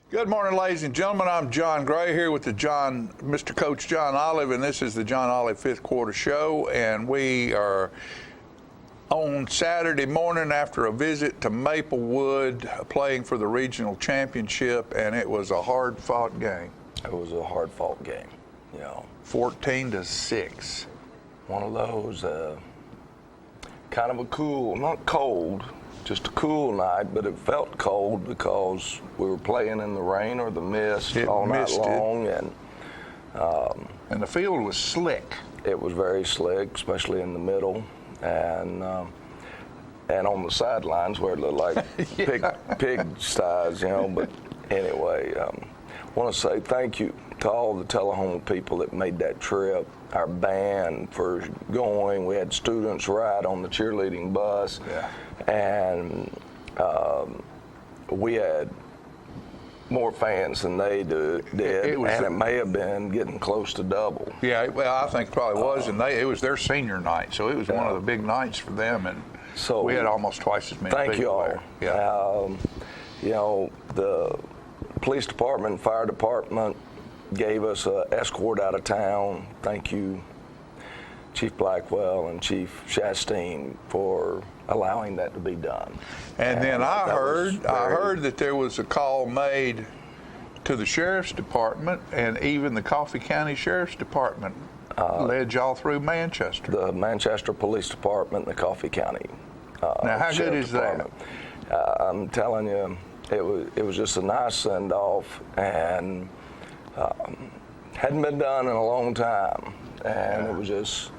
Good morning, ladies and gentlemen. I'm John Gray here with Mr. Coach John Olive, and this is the John Olive Fifth Quarter Show. And we are on Saturday morning after a visit to Maplewood, playing for the regional championship, and it was a hard-fought game. It was a hard-fought game, 14-6. One of those kind of a cool, not cold, just a cool night, but it felt cold because we were playing in the rain or the mist all night long, and the field was slick. It was very slick, especially in the middle, and on the sidelines where it looked like pig styes, But anyway, I want to say thank you to all the Tullahoma people that made that trip. Our band for going. We had students ride on the cheerleading bus. Yeah. And we had more fans than they did, it may have been getting close to double. Yeah, well, I think it probably was, and it was their senior night, so it was one of the big nights for them, and so we had almost twice as many people. Thank you all. There. Yeah. The police department and fire department gave us an escort out of town. Thank you, Chief Blackwell and Chief Chastain, for allowing that to be done. And then I heard that there was a call made to the Sheriff's Department, and even the Coffee County Sheriff's Department led y'all through Manchester. The Manchester Police Department and the Coffee County. Now, how good is that? I'm telling you, it was just a nice send-off, and hadn't been done in a long time, and it was just.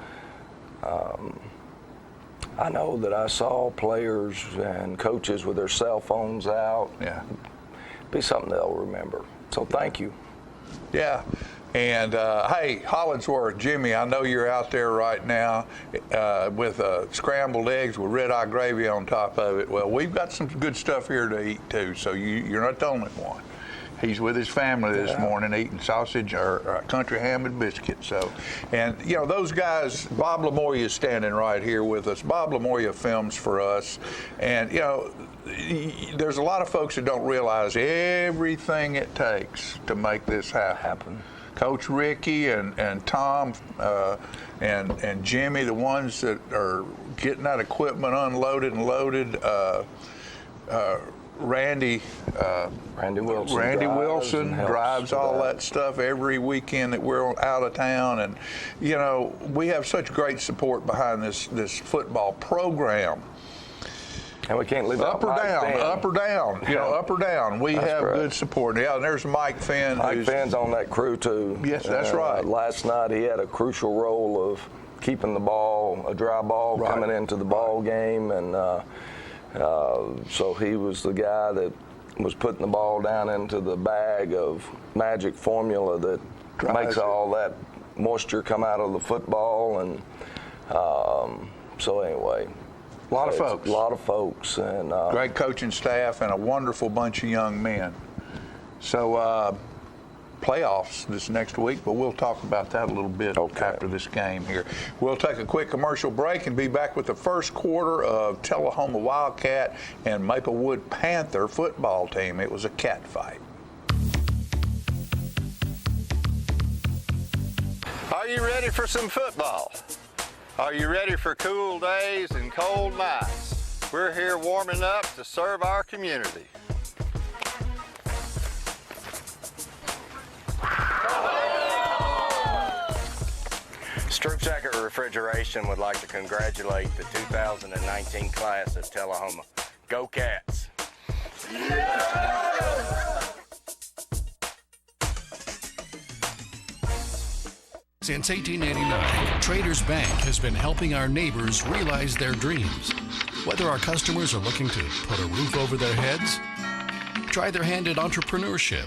I know that I saw players and coaches with their cell phones out. Yeah. Be something they'll remember. So thank you. Yeah. And, hey, Hollingsworth, Jimmy, I know you're out there right now with scrambled eggs with red-eye gravy on top of it. Well, we've got some good stuff here to eat, too, so you're not the only one. He's with his family this morning eating sausage or country ham and biscuits. So, and, those guys, Bob Lamoya is standing right here with us. Bob Lamoya films for us. And, there's a lot of folks that don't realize everything it takes to make this happen. Coach Ricky and Tom and Jimmy, the ones that are getting that equipment unloaded and loaded, Randy Wilson drives all that stuff every weekend that we're out of town, and we have such great support behind this football program. And we can't leave up or down. Up or down. We have good support. Yeah, and there's Mike Finn. Mike Finn's on that crew too. Yes, that's right. Last night he had a crucial role of keeping the ball, a dry ball, coming into the ball game, and. So he was the guy that was putting the ball down into the bag of magic formula that makes all that moisture come out of the football. And so anyway. A lot of folks. And great coaching staff and a wonderful bunch of young men. So playoffs this next week, but we'll talk about that a little bit after this game here. We'll take a quick commercial break and be back with the first quarter of Tullahoma Wildcat and Maplewood Panther football team. It was a cat fight. Are you ready for some football? Are you ready for cool days and cold nights? We're here warming up to serve our community. Stroop Jacket Refrigeration would like to congratulate the 2019 class at Tullahoma. Go Cats! Since 1889, Traders Bank has been helping our neighbors realize their dreams. Whether our customers are looking to put a roof over their heads, try their hand at entrepreneurship,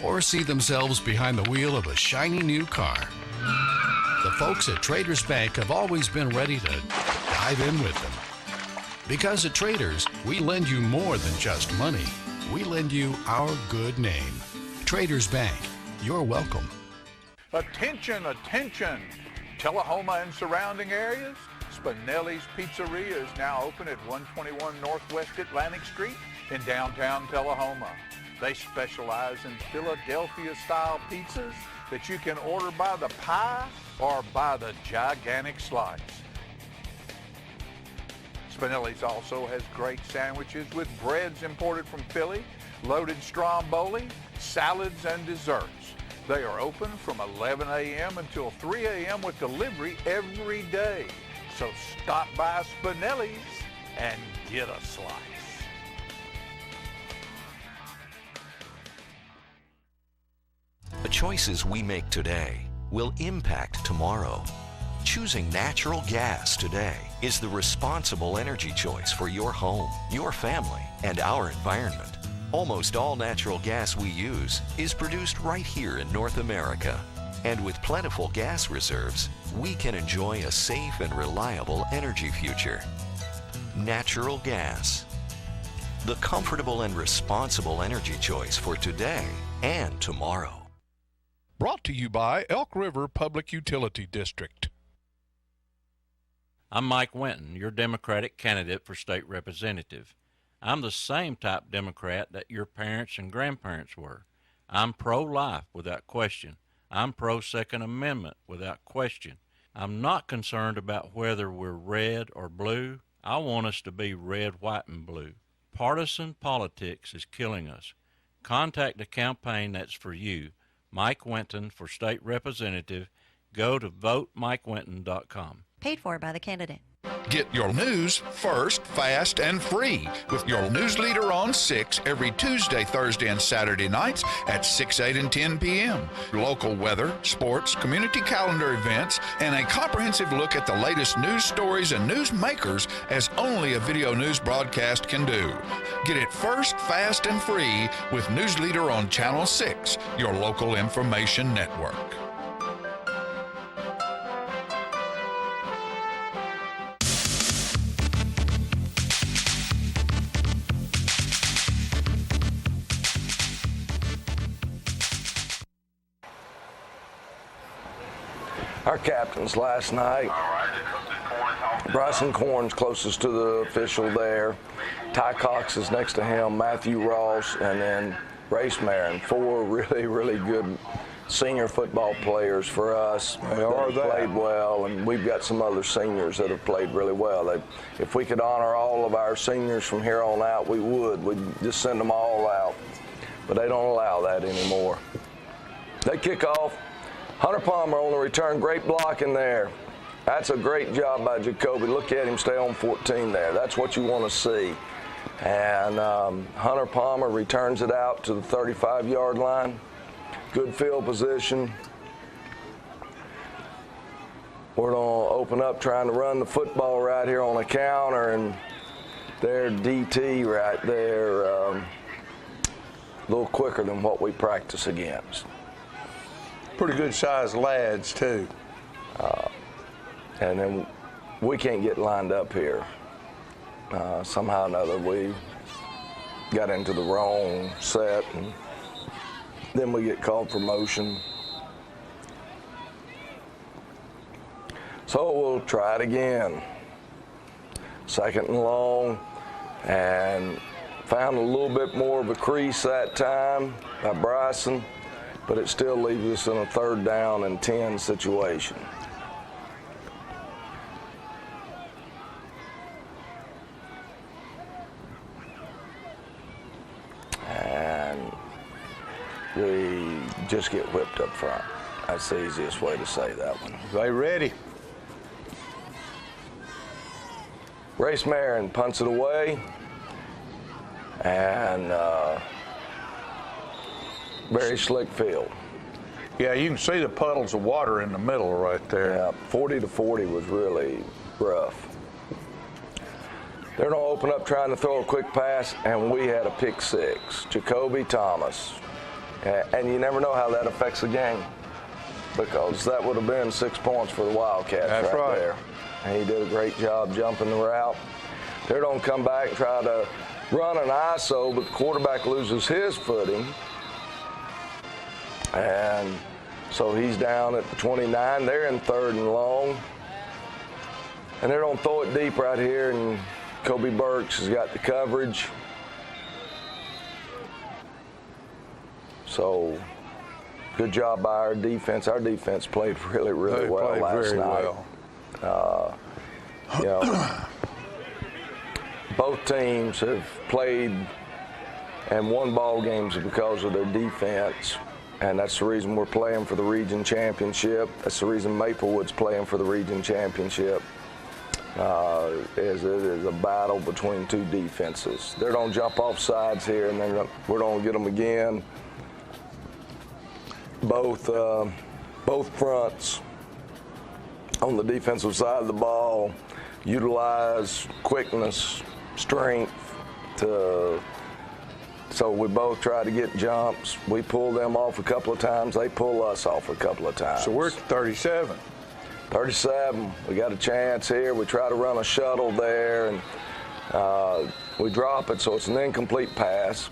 or see themselves behind the wheel of a shiny new car, the folks at Traders Bank have always been ready to dive in with them. Because at Traders, we lend you more than just money. We lend you our good name. Traders Bank, you're welcome. Attention, attention! Tullahoma and surrounding areas? Spinelli's Pizzeria is now open at 121 Northwest Atlantic Street in downtown Tullahoma. They specialize in Philadelphia-style pizzas that you can order by the pie or by the gigantic slice. Spinelli's also has great sandwiches with breads imported from Philly, loaded stromboli, salads, and desserts. They are open from 11 a.m. until 3 a.m. with delivery every day. So stop by Spinelli's and get a slice. The choices we make today will impact tomorrow. Choosing natural gas today is the responsible energy choice for your home, your family, and our environment. Almost all natural gas we use is produced right here in North America. And with plentiful gas reserves, we can enjoy a safe and reliable energy future. Natural gas. The comfortable and responsible energy choice for today and tomorrow. Brought to you by Elk River Public Utility District. I'm Mike Winton, your Democratic candidate for state representative. I'm the same type Democrat that your parents and grandparents were. I'm pro-life without question. I'm pro-Second Amendment without question. I'm not concerned about whether we're red or blue. I want us to be red, white, and blue. Partisan politics is killing us. Contact a campaign that's for you. Mike Winton for state representative. Go to votemikewinton.com. Paid for by the candidate. Get your news first, fast, and free with your news leader on 6 every Tuesday, Thursday, and Saturday nights at 6, 8, and 10 p.m. Local weather, sports, community calendar events, and a comprehensive look at the latest news stories and news makers as only a video news broadcast can do. Get it first, fast, and free with News Leader on Channel 6, your local information network. Our captains last night, Bryson Corn's closest to the official there. Ty Cox is next to him, Matthew Ross, and then Race Marin. 4 really good senior football players for us. They played well, and we've got some other seniors that have played really well. If we could honor all of our seniors from here on out, we would. We'd just send them all out. But they don't allow that anymore. They kick off. Hunter Palmer on the return, great block in there. That's a great job by Jacoby. Look at him stay on 14 there. That's what you want to see. And Hunter Palmer returns it out to the 35-yard line. Good field position. We're going to open up trying to run the football right here on a counter, and their DT right there, a little quicker than what we practice against. Pretty good sized lads too. And then we can't get lined up here. Somehow or another we got into the wrong set, and then we get called for motion. So we'll try it again. 2nd and long, and found a little bit more of a crease that time by Bryson, but it still leaves us in a 3rd down and 10 situation. And we just get whipped up front. That's the easiest way to say that one. They ready. Race Marin punts it away, and very slick field. Yeah, you can see the puddles of water in the middle right there. Yeah, 40 to 40 was really rough. They're going to open up trying to throw a quick pass, and we had a pick 6. Jacoby Thomas. And you never know how that affects the game, because that would have been 6 points for the Wildcats. That's right there. And he did a great job jumping the route. They're going to come back and try to run an ISO, but the quarterback loses his footing. And so he's down at the 29. They're in 3rd and long. And they're going to throw it deep right here, and Kobe Burks has got the coverage. So good job by our defense. Our defense played really, really They well played last very night. well. You know, both teams have played and won ball games because of their defense, and that's the reason we're playing for the region championship. That's the reason Maplewood's playing for the region championship. Is it is a battle between two defenses. They're going to jump off sides here, and then we're going to get them again. Both fronts on the defensive side of the ball utilize quickness, strength so we both try to get jumps. We pull them off a couple of times. They pull us off a couple of times. So we're at 37. 37. We got a chance here. We try to run a shuttle there, and we drop it, so it's an incomplete pass.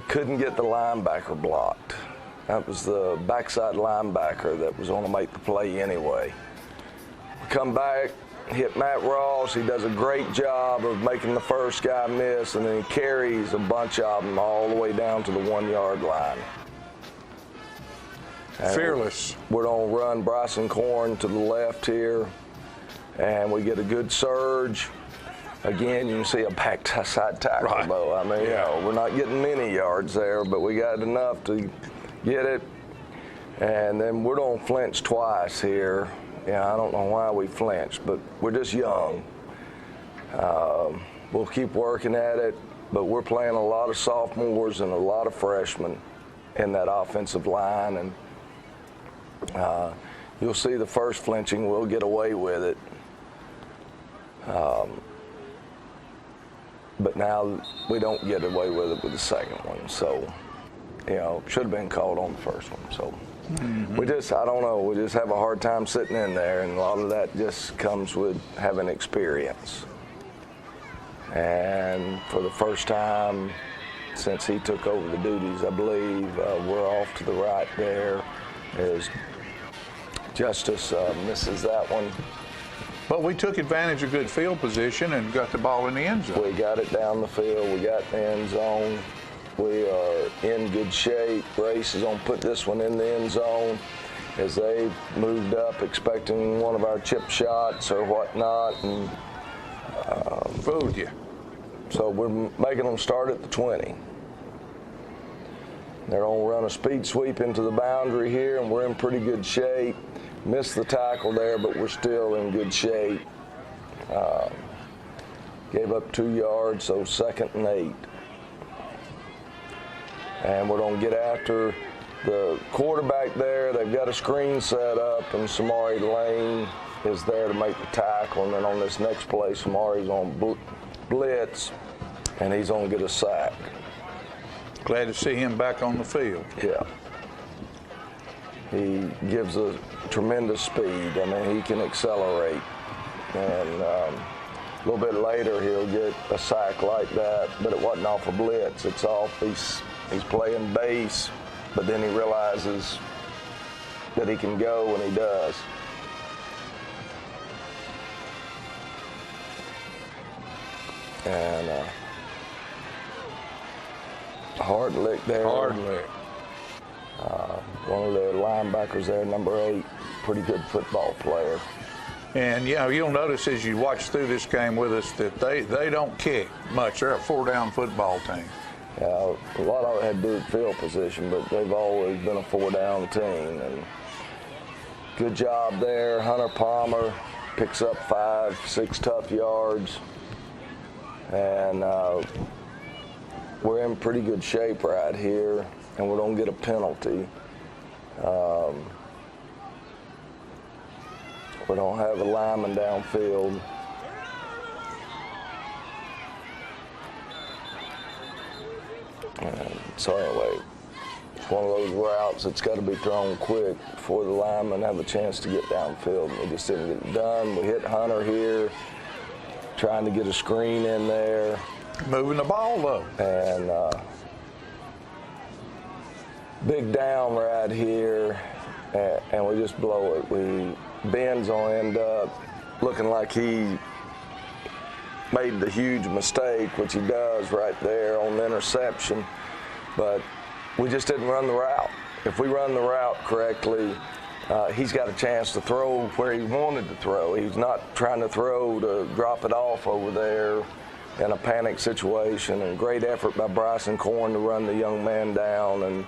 Couldn't get the linebacker blocked. That was the backside linebacker that was going to make the play anyway. We come back, hit Matt Ross. He does a great job of making the first guy miss, and then he carries a bunch of them all the way down to the 1 yard line. And Fearless. We're going to run Bryson Corn to the left here, and we get a good surge. Again, you can see a backside tackle, Right. though. I mean, Yeah. you know, we're not getting many yards there, but we got enough to get it. And then we're going to flinch twice here. Yeah, I don't know why we flinched, but we're just young. We'll keep working at it, but we're playing a lot of sophomores and a lot of freshmen in that offensive line, and you'll see the first flinching, we'll get away with it. But now we don't get away with it with the second one, so, you know, should have been called on the first one. So we just, I don't know, we just have a hard time sitting in there, and a lot of that just comes with having experience. And for the first time since he took over the duties, I believe, we're off to the right there as Justice misses that one. But we took advantage of good field position and got the ball in the end zone. We got it down the field. We got the end zone. We are in good shape. Race is going to put this one in the end zone as they moved up expecting one of our chip shots or whatnot. And Fooled you. so we're making them start at the 20. They're going to run a speed sweep into the boundary here, and we're in pretty good shape. Missed the tackle there, but we're still in good shape. Gave up 2 yards, so 2nd and 8. And we're going to get after the quarterback there. They've got a screen set up, and Samari Lane is there to make the tackle. And then on this next play, Samari's on blitz, and he's going to get a sack. Glad to see him back on the field. Yeah. He gives a tremendous speed. I mean, he can accelerate. And a little bit later, he'll get a sack like that, but it wasn't off a blitz. It's off, he's playing base, but then he realizes that he can go, and he does. And hard lick there. Hard lick. One of the linebackers there, number 8, pretty good football player. And, you know, you'll notice as you watch through this game with us that they don't kick much. They're a 4-down football team. Yeah, a lot of it had to do with field position, but they've always been a 4-down team. And good job there. Hunter Palmer picks up 5-6 tough yards. And we're in pretty good shape right here, and we don't get a penalty. We don't have a lineman downfield. And so anyway, it's one of those routes that's got to be thrown quick before the linemen have a chance to get downfield. And we just didn't get it done. We hit Hunter here, trying to get a screen in there. Moving the ball, though. And big down right here, and we just blow it. Ben's gonna end up looking like he made the huge mistake, which he does right there on the interception. But we just didn't run the route. If we run the route correctly, he's got a chance to throw where he wanted to throw. He's not trying to throw to drop it off over there in a panic situation. And great effort by Bryson Corn to run the young man down and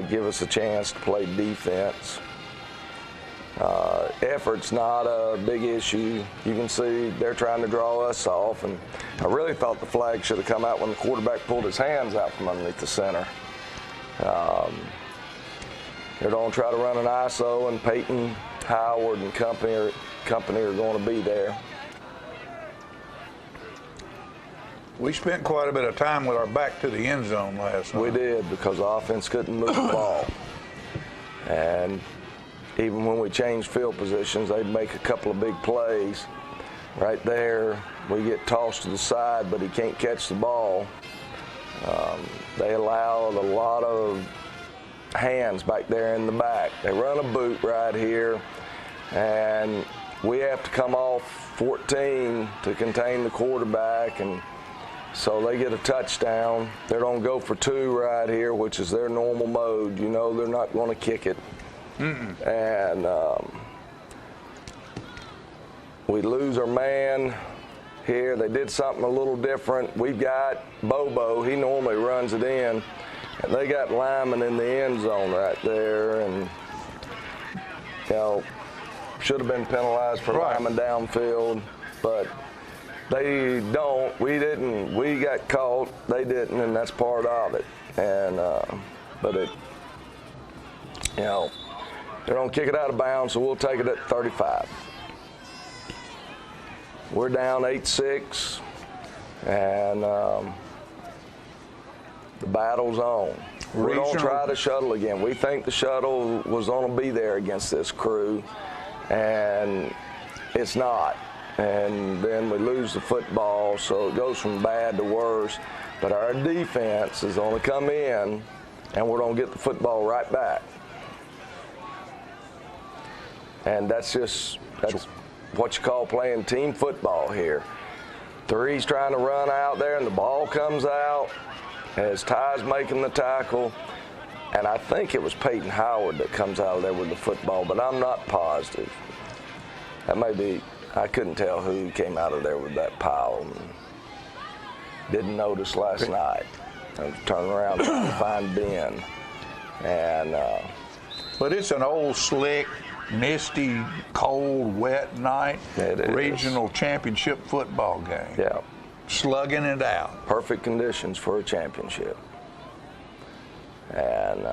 give us a chance to play defense. Effort's not a big issue. You can see they're trying to draw us off, and I really thought the flag should have come out when the quarterback pulled his hands out from underneath the center. They're going to try to run an ISO, and Peyton, Howard, and company are going to be there. We spent quite a bit of time with our back to the end zone last night. We did, because the offense couldn't move the ball. And even when we changed field positions, they'd make a couple of big plays. Right there, we get tossed to the side, but he can't catch the ball. They allowed a lot of hands back there in the back. They run a boot right here, and we have to come off 14 to contain the quarterback, and so they get a touchdown. They're going to go for 2 right here, which is their normal mode. You know they're not going to kick it. And we lose our man here. They did something a little different. We've got Bobo. He normally runs it in. And they got Lyman in the end zone right there. And, you know, should have been penalized for Lyman downfield. But they don't. We didn't. We got caught. They didn't, and that's part of it. And, but it, you know, they're going to kick it out of bounds, so we'll take it at 35. We're down 8-6, and the battle's on. We're going to try the shuttle again. We think the shuttle was going to be there against this crew, and it's not. And then we lose the football, so it goes from bad to worse. But our defense is going to come in, and we're going to get the football right back. And that's what you call playing team football here. Three's trying to run out there, and the ball comes out as Ty's making the tackle. And I think it was Peyton Howard that comes out of there with the football, but I'm not positive. That may be, I couldn't tell who came out of there with that pile. Didn't notice last night. I was turning around trying to find Ben. And but it's an old, slick, misty, cold, wet night. Regional championship football game. Yeah. Slugging it out. Perfect conditions for a championship. And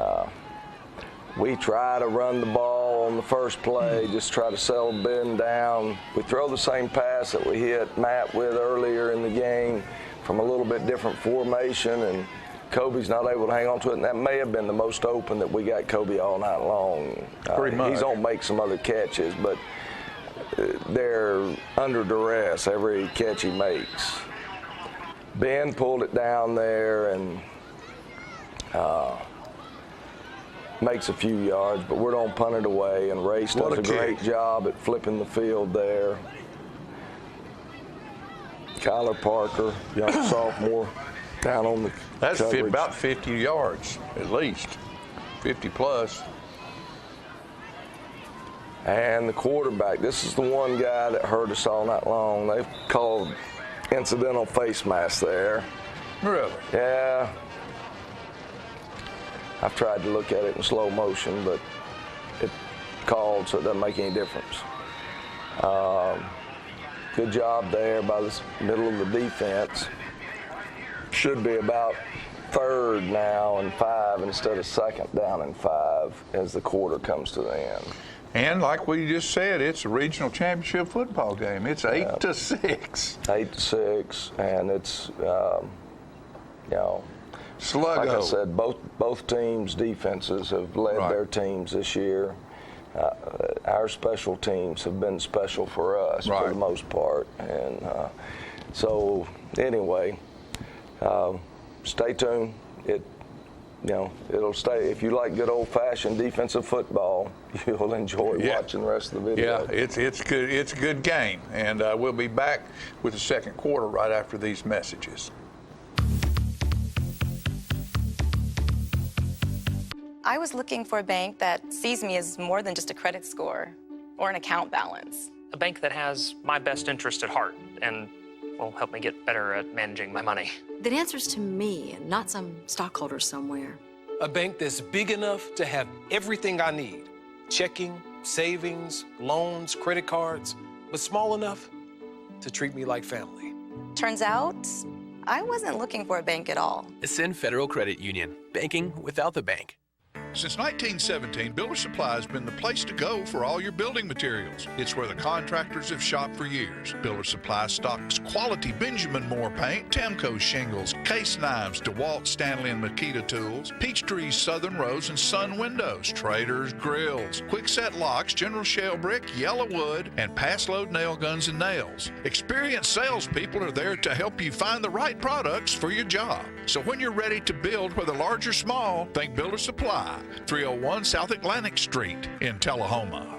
we try to run the ball on the first play, just try to settle Ben down. We throw the same pass that we hit Matt with earlier in the game from a little bit different formation, and Kobe's not able to hang on to it, and that may have been the most open that we got Kobe all night long. Pretty much. He's going to make some other catches, but they're under duress every catch he makes. Ben pulled it down there and makes a few yards, but we're going to punt it away, and Race does a great job at flipping the field there. Kyler Parker, young sophomore, down on the That's coverage. about 50 yards, at least, 50 plus. And the quarterback, this is the one guy that hurt us all night long. They've called incidental face mask there. Really? Yeah. I've tried to look at it in slow motion, but it called, so it doesn't make any difference. Good job there by the middle of the defense. Should be about 3rd now and 5 instead of 2nd down and 5 as the quarter comes to the end. And like we just said, it's a regional championship football game. It's 8-6. 8-6, and it's, you know, Sluggo. like I said, both teams' defenses have led their teams this year. Our special teams have been special for us for the most part, and so anyway, stay tuned. It'll stay. If you like good old-fashioned defensive football, you'll enjoy watching the rest of the video. Yeah, it's good. It's a good game, and we'll be back with the second quarter right after these messages. I was looking for a bank that sees me as more than just a credit score or an account balance. A bank that has my best interest at heart and will help me get better at managing my money. That answers to me and not some stockholder somewhere. A bank that's big enough to have everything I need. Checking, savings, loans, credit cards, but small enough to treat me like family. Turns out, I wasn't looking for a bank at all. Ascend Federal Credit Union. Banking without the bank. Since 1917, Builder Supply has been the place to go for all your building materials. It's where the contractors have shopped for years. Builder Supply stocks quality Benjamin Moore paint, Temco shingles, case knives, DeWalt, Stanley, and Makita tools, Peachtree Southern Rose, and Sun windows, Traders grills, Quickset locks, General Shell brick, Yellow wood, and pass load nail guns and nails. Experienced salespeople are there to help you find the right products for your job. So when you're ready to build, whether large or small, think Builder Supply. 301 South Atlantic Street in Tullahoma.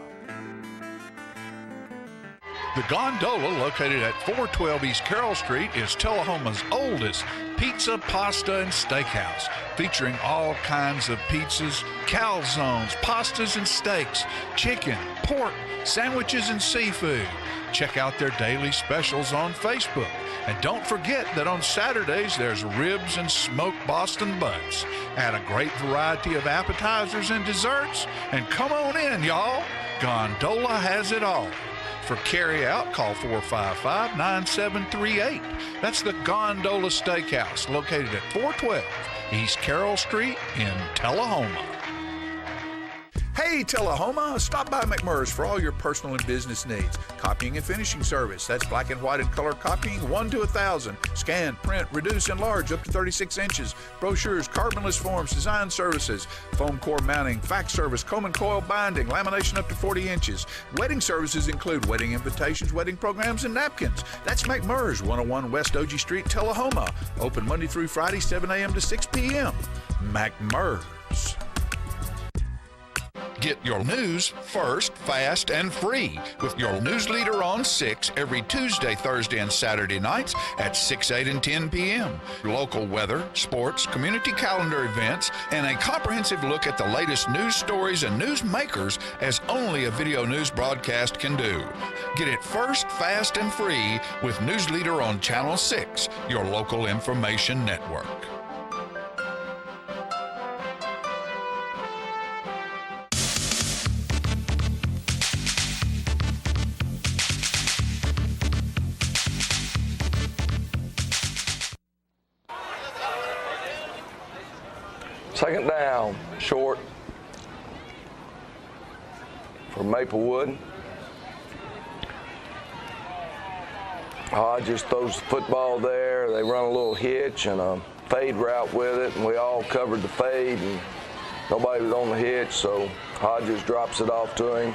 The Gondola, located at 412 East Carroll Street, is Tullahoma's oldest pizza, pasta, and steakhouse, featuring all kinds of pizzas, calzones, pastas and steaks, chicken, pork, sandwiches, and seafood. Check out their daily specials on Facebook. And don't forget that on Saturdays, there's ribs and smoked Boston butts. Add a great variety of appetizers and desserts. And come on in, y'all. Gondola has it all. For carry-out, call 455-9738. That's the Gondola Steakhouse, located at 412 East Carroll Street in Tullahoma. Hey, Tullahoma, stop by McMurray's for all your personal and business needs. Copying and finishing service. That's black and white and color copying, 1 to 1,000. Scan, print, reduce, enlarge up to 36 inches. Brochures, carbonless forms, design services, foam core mounting, fax service, comb and coil binding, lamination up to 40 inches. Wedding services include wedding invitations, wedding programs, and napkins. That's McMurray's, 101 West OG Street, Tullahoma. Open Monday through Friday, 7 a.m. to 6 p.m. McMurray's. Get your news first, fast, and free with your news leader on 6 every Tuesday, Thursday, and Saturday nights at 6, 8, and 10 p.m. Local weather, sports, community calendar events, and a comprehensive look at the latest news stories and news makers as only a video news broadcast can do. Get it first, fast, and free with News Leader on Channel 6, your local information network. Second down, short for Maplewood. Hodges throws the football there. They run a little hitch and a fade route with it, and we all covered the fade, and nobody was on the hitch, so Hodges drops it off to him.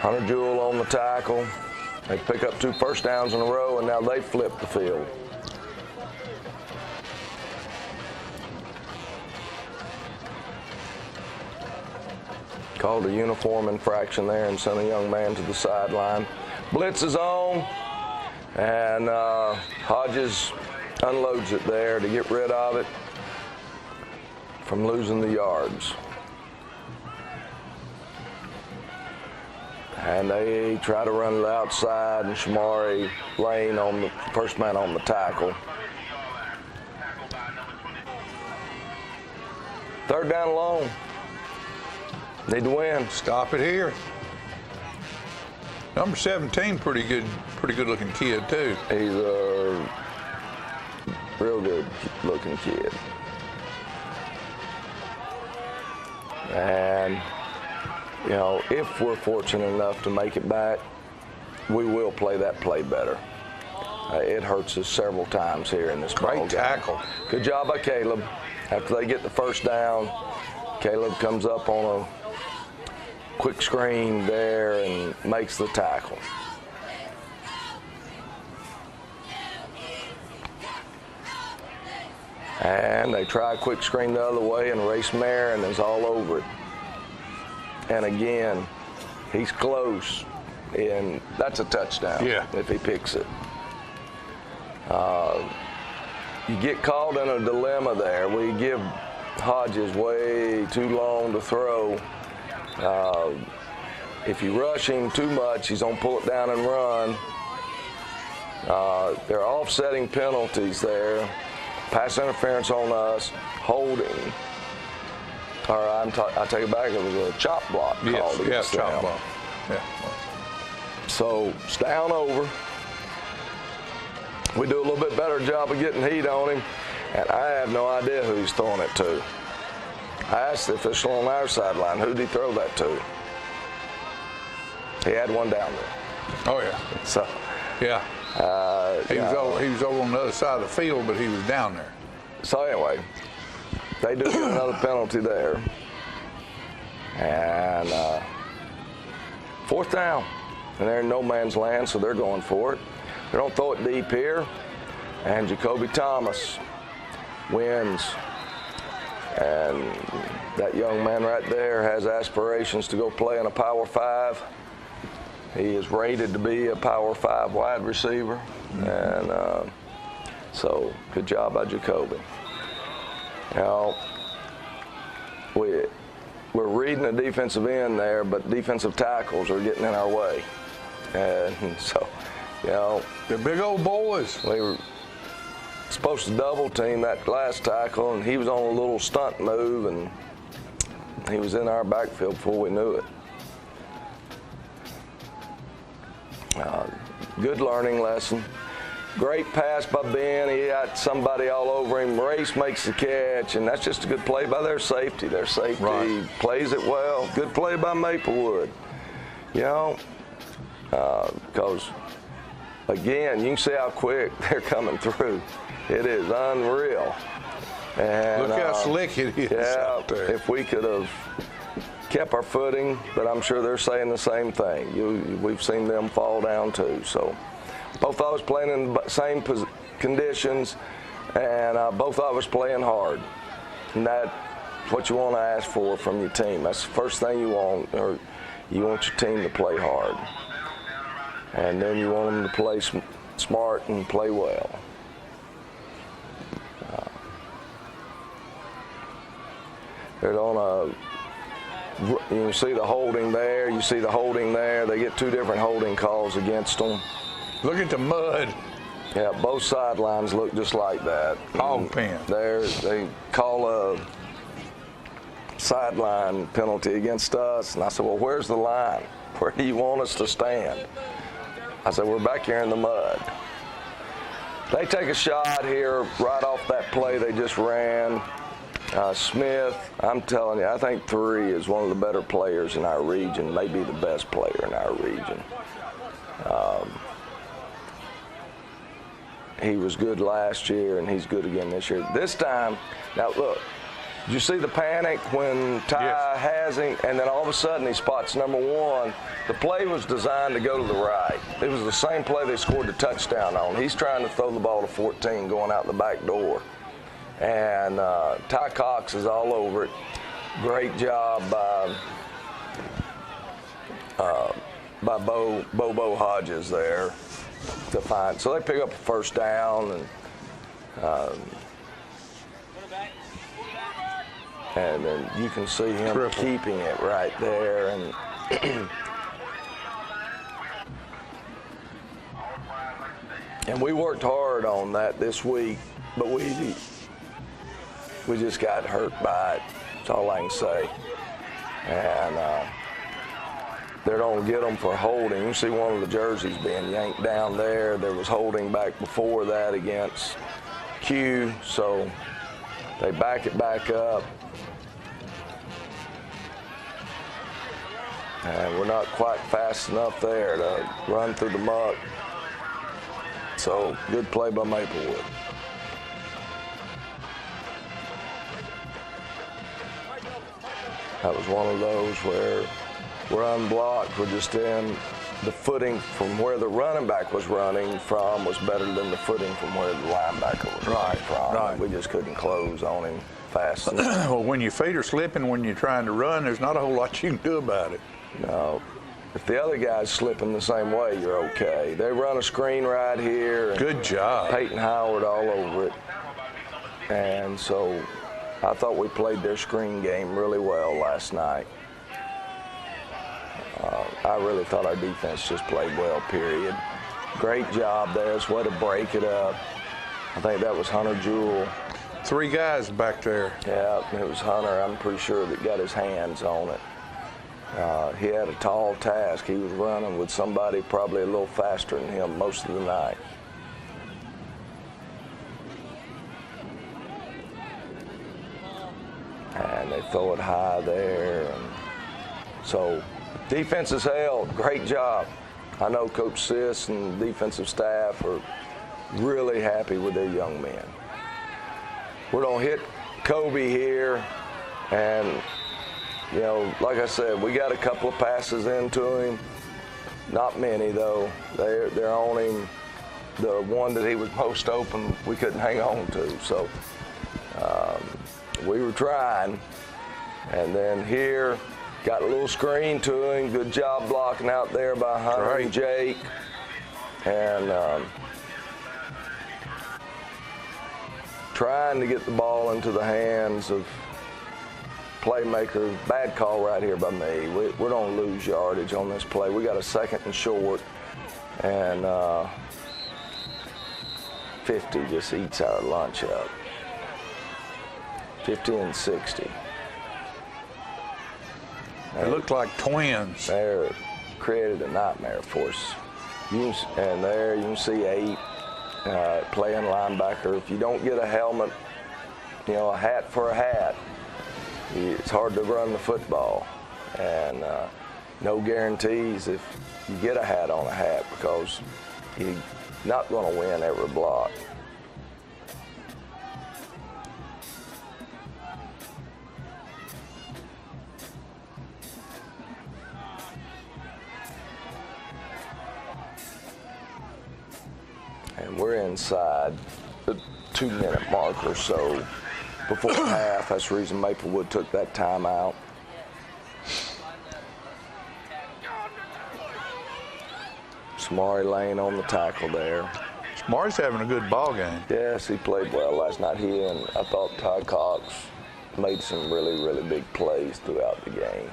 Hunter Jewell on the tackle. They pick up 2 first downs in a row, and now they flip the field. Called a uniform infraction there and sent a young man to the sideline. Blitz is on, and Hodges unloads it there to get rid of it from losing the yards. And they try to run it outside, and Shamari Lane on the first man on the tackle. Third down long. Need to win. Stop it here. Number 17, pretty good looking kid too. He's a real good looking kid. And, you know, if we're fortunate enough to make it back, we will play that play better. It hurts us several times here in this ball game. Great tackle. Good job by Caleb. After they get the first down, Caleb comes up on a quick screen there and makes the tackle. And they try a quick screen the other way, and Race Marin is all over it. And again, he's close, and that's a touchdown if he picks it. you get caught in a dilemma there. We give Hodges way too long to throw. If you rush him too much, he's going to pull it down and run. There are offsetting penalties there. Pass interference on us, holding. Or I take it back, it was a chop block called. Yes, chop block. Yeah. So it's down over. We do a little bit better job of getting heat on him, and I have no idea who he's throwing it to. I asked the official on our sideline, who did he throw that to? He had one down there. Oh, yeah. So, yeah. He was over on the other side of the field, but he was down there. So anyway, they do get another penalty there. And fourth down. And they're in no man's land, so they're going for it. They don't throw it deep here. And Jacoby Thomas wins. And that young man right there has aspirations to go play in a Power 5. He is rated to be a Power 5 wide receiver. And so good job by Jacoby. Now, we're reading a defensive end there, but defensive tackles are getting in our way. And so, they're big old boys. We were supposed to double team that last tackle, and he was on a little stunt move, and he was in our backfield before we knew it. Good learning lesson. Great pass by Ben. He had somebody all over him. Race makes the catch, and that's just a good play by their safety. Their safety plays it well. Good play by Maplewood. Because, again, you can see how quick they're coming through. It is unreal. And, look how slick it is out there. If we could have kept our footing, but I'm sure they're saying the same thing. We've seen them fall down too. So both of us playing in the same conditions, and both of us playing hard. And that's what you want to ask for from your team. That's the first thing you want, or you want your team to play hard. And then you want them to play smart and play well. They're on you see the holding there, you see the holding there. They get two different holding calls against them. Look at the mud. Yeah, both sidelines look just like that. Hog pen. They call a sideline penalty against us, and I said, well, where's the line? Where do you want us to stand? I said, we're back here in the mud. They take a shot here right off that play they just ran. Smith, I'm telling you, I think 3 is one of the better players in our region, maybe the best player in our region. He was good last year, and he's good again this year. This time, now look, did you see the panic when Ty has him, and then all of a sudden he spots number 1? The play was designed to go to the right. It was the same play they scored the touchdown on. He's trying to throw the ball to 14 going out the back door. And Ty Cox is all over it. Great job by Bobo Hodges there to find. So they pick up a first down, and then you can see him keeping it right there. And we worked hard on that this week, but we just got hurt by it. That's all I can say. And they don't get them for holding. You see one of the jerseys being yanked down there. There was holding back before that against Q, so they back it back up. And we're not quite fast enough there to run through the muck. So good play by Maplewood. That was one of those where we're unblocked. We're just in the footing from where the running back was running from was better than the footing from where the linebacker was running from. Right. We just couldn't close on him fast enough. Well, when your feet are slipping when you're trying to run, there's not a whole lot you can do about it. No. If the other guy's slipping the same way, you're okay. They run a screen right here. Good job. Peyton Howard all over it. And so I thought we played their screen game really well last night. I really thought our defense just played well, period. Great job there. It's a way to break it up. I think that was Hunter Jewell. 3 guys back there. Yeah, it was Hunter, I'm pretty sure, that got his hands on it. He had a tall task. He was running with somebody probably a little faster than him most of the night. And they throw it high there. And so defense is held. Great job. I know Coach Sis and the defensive staff are really happy with their young men. We're going to hit Kobe here. And, you know, like I said, we got a couple of passes into him. Not many, though. They're on him. The one that he was most open, we couldn't hang on to. So we were trying. And then here, got a little screen to him. Good job blocking out there by Hunter and Jake. And trying to get the ball into the hands of playmakers. Bad call right here by me. We don't lose yardage on this play. We got a 2nd and short. And 50 just eats our lunch up. 50 and 60. They looked like twins. They created a nightmare for us. And there you can see 8 playing linebacker. If you don't get a helmet, you know, a hat for a hat, it's hard to run the football. And no guarantees if you get a hat on a hat, because you're not going to win every block. And we're inside the 2-minute mark or so before half. That's the reason Maplewood took that timeout. Samari Lane on the tackle there. Samari's having a good ball game. Yes, he played well last night. He and I thought Ty Cox made some really, really big plays throughout the game.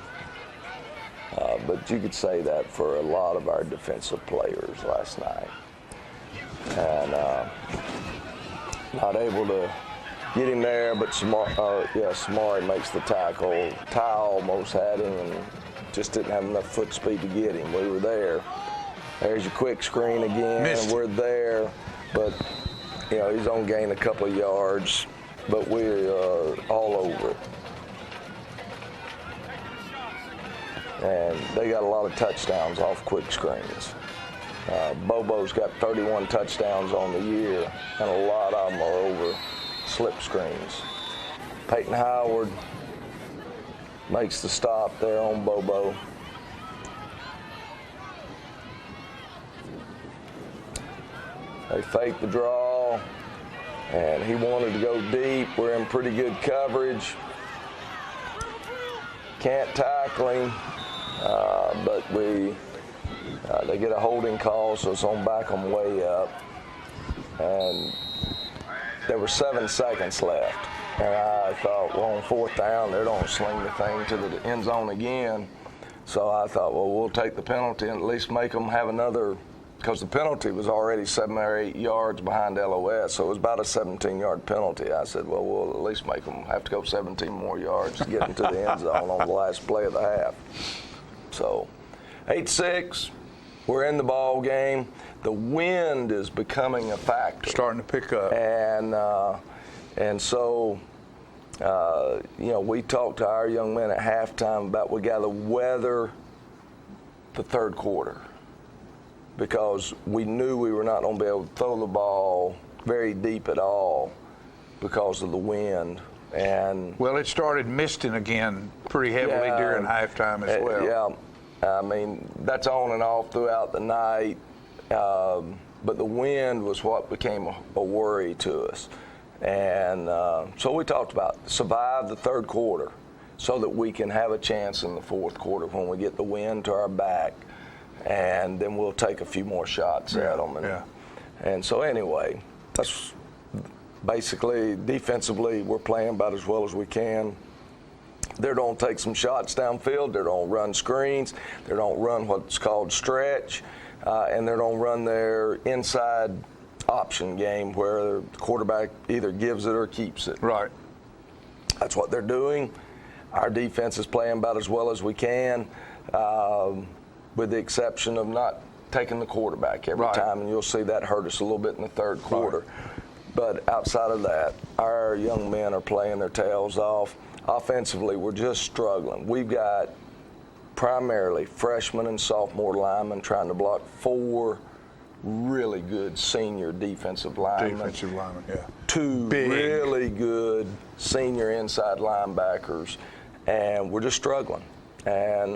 But you could say that for a lot of our defensive players last night. And not able to get him there, but Samari makes the tackle. Ty almost had him and just didn't have enough foot speed to get him. We were there. There's your quick screen again. Missed. We're there, but you know, he's on gain a couple of yards, but we're all over it. And they got a lot of touchdowns off quick screens. Bobo's got 31 touchdowns on the year, and a lot of them are over slip screens. Peyton Howard makes the stop there on Bobo. They fake the draw, and he wanted to go deep. We're in pretty good coverage. Can't tackle him, but they get a holding call, so it's on back on way up. And there were 7 seconds left. And I thought, well, on 4th down, they're going to sling the thing to the end zone again. So I thought, well, we'll take the penalty and at least make them have another, because the penalty was already 7 or 8 yards behind LOS, so it was about a 17-yard penalty. I said, well, we'll at least make them have to go 17 more yards to get into the end zone on the last play of the half. So 8-6, we're in the ball game. The wind is becoming a factor. Starting to pick up. And so, you know, we talked to our young men at halftime about we got to weather the third quarter, because we knew we were not going to be able to throw the ball very deep at all because of the wind. And well, it started misting again pretty heavily during halftime as well. Yeah, I mean, that's on and off throughout the night, but the wind was what became a worry to us. And so we talked about survive the third quarter so that we can have a chance in the fourth quarter when we get the wind to our back, and then we'll take a few more shots at them. And so anyway, basically, defensively, we're playing about as well as we can. They're going to take some shots downfield. They're going to run screens. They're going to run what's called stretch. And they're going to run their inside option game where the quarterback either gives it or keeps it. Right. That's what they're doing. Our defense is playing about as well as we can, with the exception of not taking the quarterback every time. And you'll see that hurt us a little bit in the third quarter. But outside of that, our young men are playing their tails off. Offensively, we're just struggling. We've got primarily freshmen and sophomore linemen trying to block 4 really good senior defensive linemen. Yeah. 2 really good senior inside linebackers, and we're just struggling. And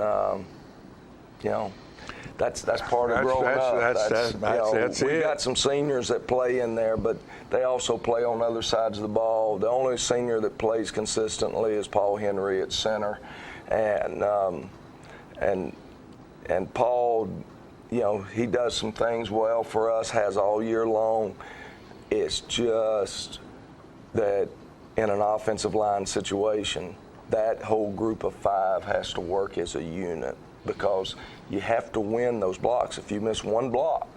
that's part of growing up. That's we got some seniors that play in there, but they also play on other sides of the ball. The only senior that plays consistently is Paul Henry at center, and Paul, he does some things well for us, has all year long. It's just that in an offensive line situation, that whole group of 5 has to work as a unit, because you have to win those blocks. If you miss one block,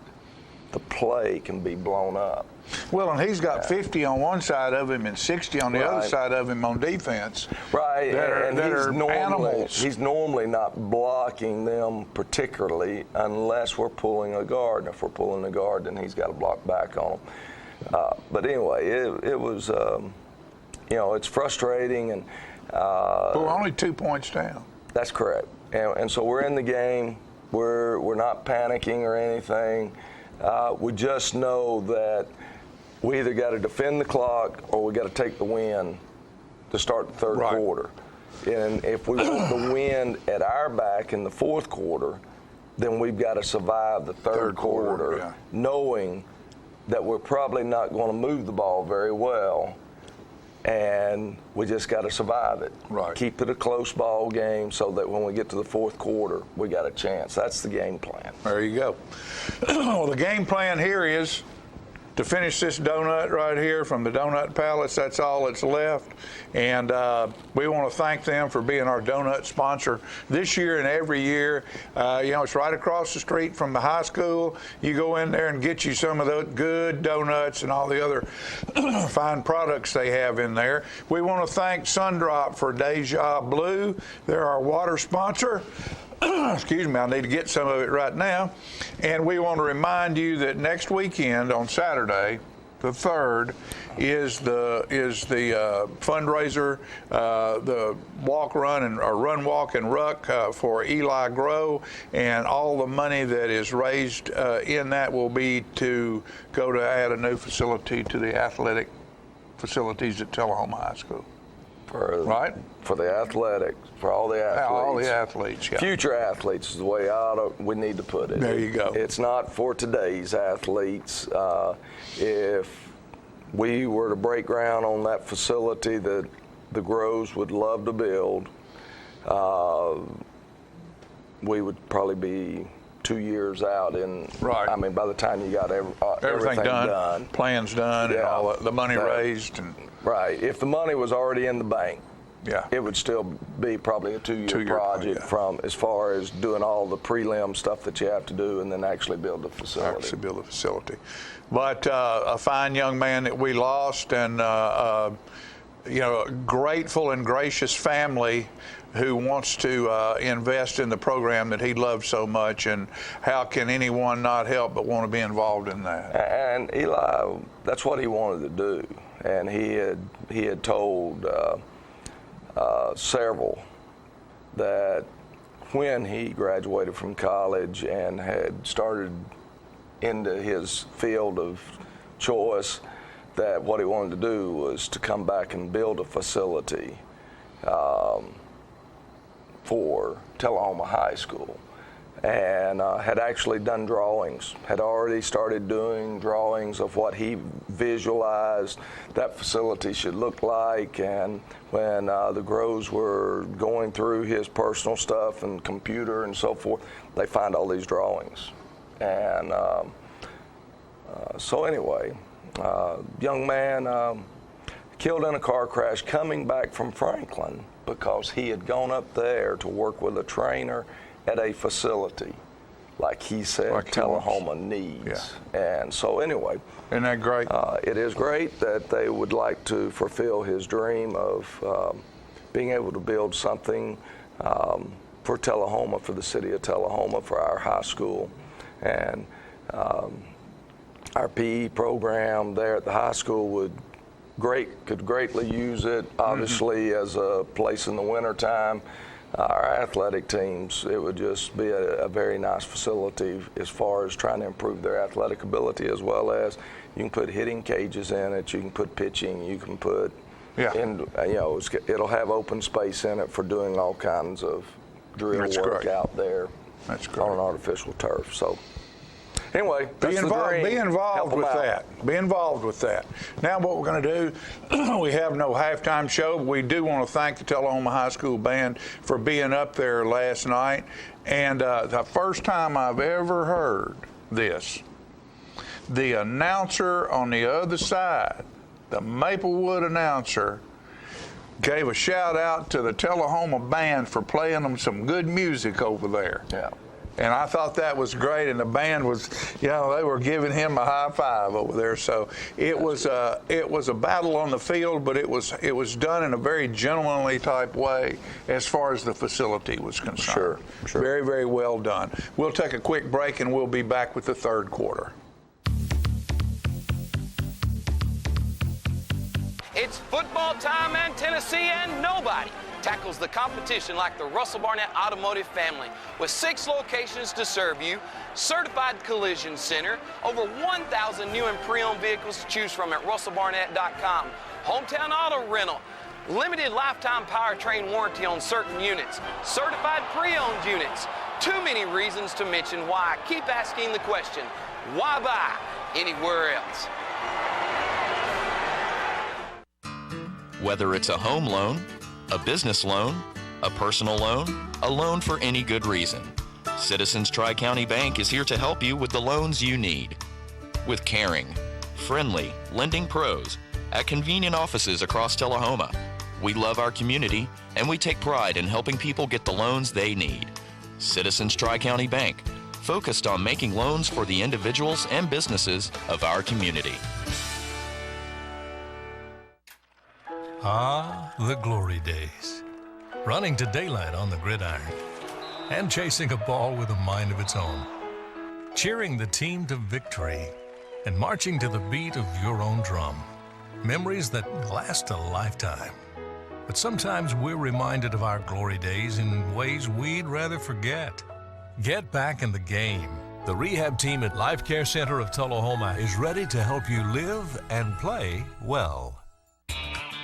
the play can be blown up. Well, and he's got 50 on one side of him and 60 on the other side of him on defense. Right, that are animals. He's normally not blocking them particularly unless we're pulling a guard. And if we're pulling a guard, then he's got to block back on them. But anyway, it was, it's frustrating. And but we're only 2 points down. That's correct. And so we're in the game. We're not panicking or anything. We just know that we either got to defend the clock or we got to take the win to start the third quarter. And if we want the win at our back in the fourth quarter, then we've got to survive the third quarter, knowing that we're probably not going to move the ball very well. And we just got to survive it. Right. Keep it a close ball game so that when we get to the fourth quarter, we got a chance. That's the game plan. There you go. Well, the game plan here is to finish this donut right here from the Donut Palace. That's all that's left. And we want to thank them for being our donut sponsor this year and every year. It's right across the street from the high school. You go in there and get you some of the good donuts and all the other fine products they have in there. We want to thank Sundrop for Deja Blue. They're our water sponsor. Excuse me, I need to get some of it right now. And we want to remind you that next weekend on Saturday, the 3rd, is the fundraiser, the walk, run, or run, walk, and ruck for Eli Grow, and all the money that is raised in that will be to go to add a new facility to the athletic facilities at Tullahoma High School. For the athletics, for all the athletes. All the athletes, yeah. Future athletes is the way we need to put it. There you go. It's not for today's athletes. If we were to break ground on that facility that the Groves would love to build, we would probably be 2 years out in. Right. I mean, by the time you got everything done, plans done, and all the money raised, and. Right. If the money was already in the bank, it would still be probably a 2-year project from as far as doing all the prelim stuff that you have to do and then actually build the facility. But a fine young man that we lost, and a grateful and gracious family who wants to invest in the program that he loves so much, and how can anyone not help but want to be involved in that? And Eli, that's what he wanted to do. And he had told several that when he graduated from college and had started into his field of choice, that what he wanted to do was to come back and build a facility for Tullahoma High School. And had actually done drawings, had already started doing drawings of what he visualized that facility should look like. And when the Groves were going through his personal stuff and computer and so forth, they find all these drawings. And so anyway, young man killed in a car crash coming back from Franklin because he had gone up there to work with a trainer at a facility, like he said, like Tullahoma needs. Yeah. And so anyway. Isn't that great? It is great that they would like to fulfill his dream of being able to build something for Tullahoma, for the city of Tullahoma, for our high school. And our PE program there at the high school could greatly use it. Obviously, as a place in the wintertime, our athletic teams, it would just be a very nice facility as far as trying to improve their athletic ability, as well as you can put hitting cages in it, you can put pitching, you can put, it'll have open space in it for doing all kinds of drill work out there on an artificial turf. So. Anyway, be involved with that. Be involved with that. Now what we're going to do, we have no halftime show, but we do want to thank the Tullahoma High School Band for being up there last night. And the first time I've ever heard this, the announcer on the other side, the Maplewood announcer, gave a shout out to the Tullahoma Band for playing them some good music over there. Yeah. And I thought that was great, and the band was, they were giving him a high five over there. So it was a battle on the field, but it was done in a very gentlemanly type way as far as the facility was concerned. Sure. Very, very well done. We'll take a quick break, and we'll be back with the third quarter. It's football time, and Tennessee, and nobody tackles the competition like the Russell Barnett Automotive family. With 6 locations to serve you, certified collision center, over 1,000 new and pre-owned vehicles to choose from at russellbarnett.com, hometown auto rental, limited lifetime powertrain warranty on certain units, certified pre-owned units. Too many reasons to mention why. Keep asking the question, why buy anywhere else? Whether it's a home loan, a business loan, a personal loan, a loan for any good reason, Citizens Tri-County Bank is here to help you with the loans you need. With caring, friendly lending pros at convenient offices across Tullahoma, we love our community and we take pride in helping people get the loans they need. Citizens Tri-County Bank, focused on making loans for the individuals and businesses of our community. Ah, the glory days. Running to daylight on the gridiron and chasing a ball with a mind of its own. Cheering the team to victory and marching to the beat of your own drum. Memories that last a lifetime. But sometimes we're reminded of our glory days in ways we'd rather forget. Get back in the game. The rehab team at Life Care Center of Tullahoma is ready to help you live and play well.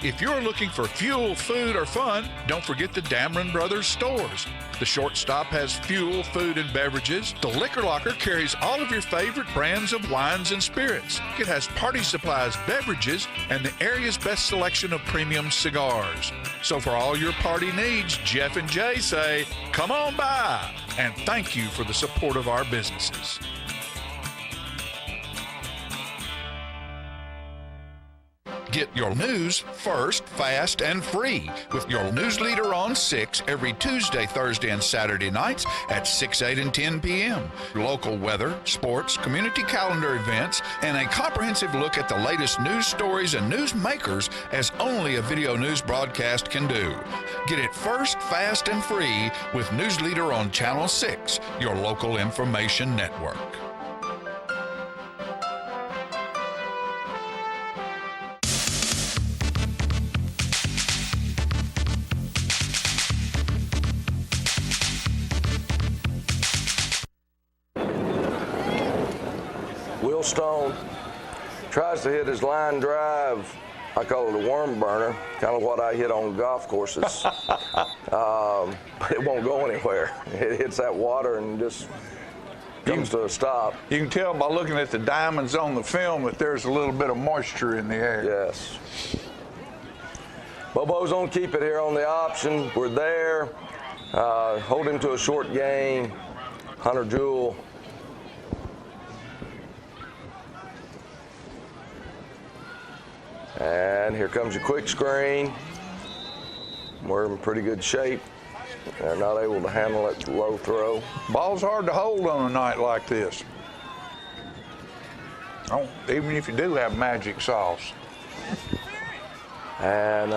If you're looking for fuel, food, or fun, don't forget the Dameron Brothers stores. The Shortstop has fuel, food, and beverages. The Liquor Locker carries all of your favorite brands of wines and spirits. It has party supplies, beverages, and the area's best selection of premium cigars. So for all your party needs, Jeff and Jay say, come on by, and thank you for the support of our businesses. Get your news first, fast, and free with your news leader on 6 every Tuesday, Thursday, and Saturday nights at 6, 8, and 10 p.m. Local weather, sports, community calendar events, and a comprehensive look at the latest news stories and news makers as only a video news broadcast can do. Get it first, fast, and free with News Leader on Channel 6, your local information network. Stone tries to hit his line drive. I call it a worm burner, kind of what I hit on golf courses. But it won't go anywhere. It hits that water and just comes to a stop. You can tell by looking at the diamonds on the film that there's a little bit of moisture in the air. Yes. Bobo's gonna keep it here on the option. We're there. Hold him to a short game. Hunter Jewell. here comes your quick screen. We're in pretty good shape. They're not able to handle it low throw. Ball's hard to hold on a night like this. Oh, even if you do have magic sauce. And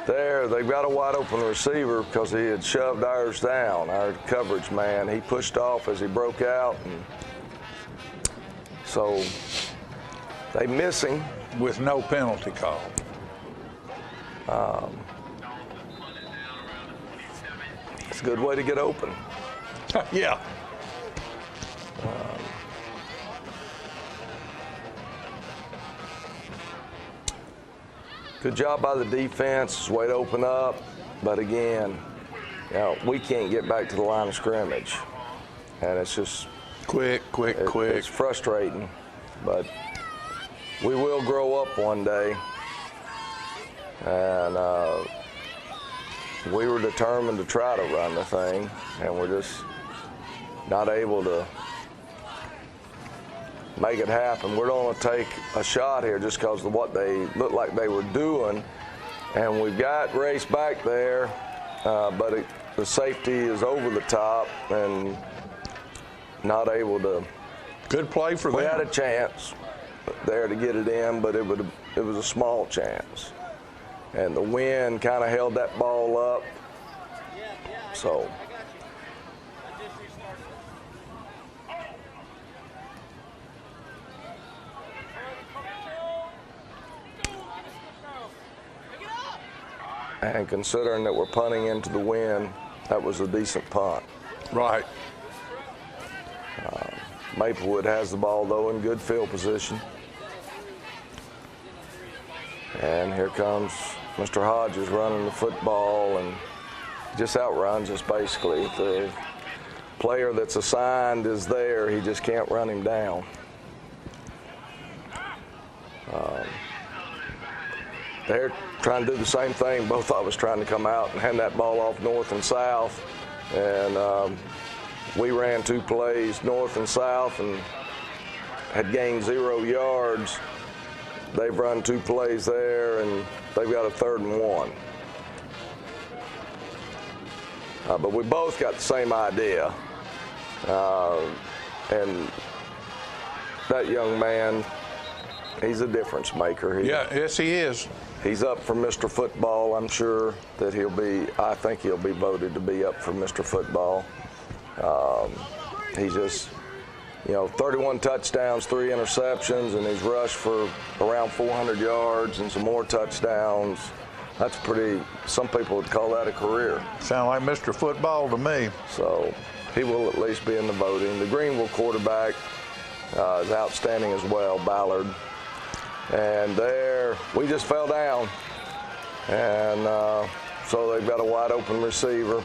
there, they've got a wide open receiver because he had shoved ours down, our coverage man. He pushed off as he broke out. And so they miss him. With no penalty call. It's a good way to get open. Yeah. Good job by the defense. It's a way to open up. But again, we can't get back to the line of scrimmage. And it's just quick. It's frustrating. But we will grow up one day. And we were determined to try to run the thing, and we're just not able to make it happen. We're going to take a shot here just because of what they looked like they were doing. And we've got Race back there, but the safety is over the top and not able to. Good play for them. We had a chance there to get it in, but it was a small chance. And the wind kind of held that ball up. So. And considering that we're punting into the wind, that was a decent punt. Right. Maplewood has the ball, though, in good field position. And here comes Mr. Hodges running the football and just outruns us, basically. If the player that's assigned is there, he just can't run him down. They're trying to do the same thing. Both of us trying to come out and hand that ball off north and south. And we ran 2 plays north and south and had gained 0 yards. They've run 2 plays there, and they've got a 3rd and 1. But we both got the same idea. And that young man, he's a difference maker. Yes, he is. He's up for Mr. Football. I'm sure that I think he'll be voted to be up for Mr. Football. He's just, 31 touchdowns, 3 interceptions, and he's rushed for around 400 yards and some more touchdowns. That's some people would call that a career. Sound like Mr. Football to me. So he will at least be in the voting. The Greenville quarterback is outstanding as well, Ballard. And there, we just fell down. And so they've got a wide open receiver.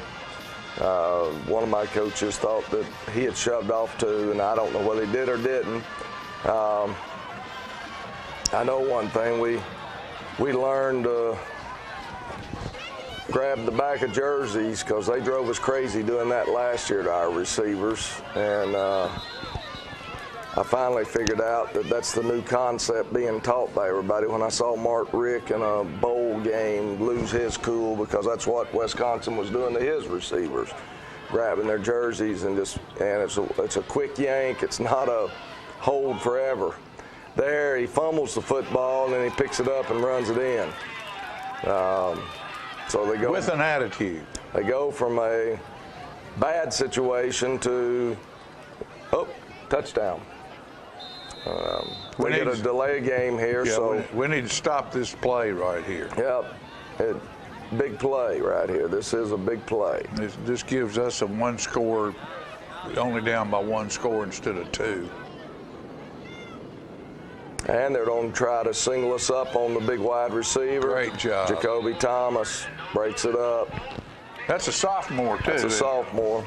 One of my coaches thought that he had shoved off too, and I don't know whether he did or didn't. I know one thing, we learned to grab the back of jerseys because they drove us crazy doing that last year to our receivers. And I finally figured out that that's the new concept being taught by everybody. When I saw Mark Rick in a bowl game lose his cool, because that's what Wisconsin was doing to his receivers, grabbing their jerseys and it's a quick yank. It's not a hold forever. There, he fumbles the football and then he picks it up and runs it in. So they go with an attitude. They go from a bad situation to touchdown. We get a delay game here, so we need to stop this play right here. Yep, big play right here. This is a big play. This gives us a 1 score, only down by 1 score instead of 2. And they're going to try to single us up on the big wide receiver. Great job. Jacoby Thomas breaks it up. That's a sophomore, too. That's a sophomore.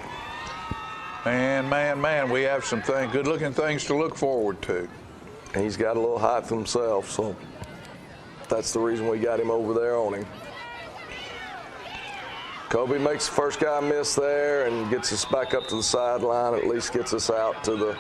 Man, we have some good-looking things to look forward to. He's got a little height himself, so that's the reason we got him over there on him. Kobe makes the first guy miss there and gets us back up to the sideline, at least gets us out to the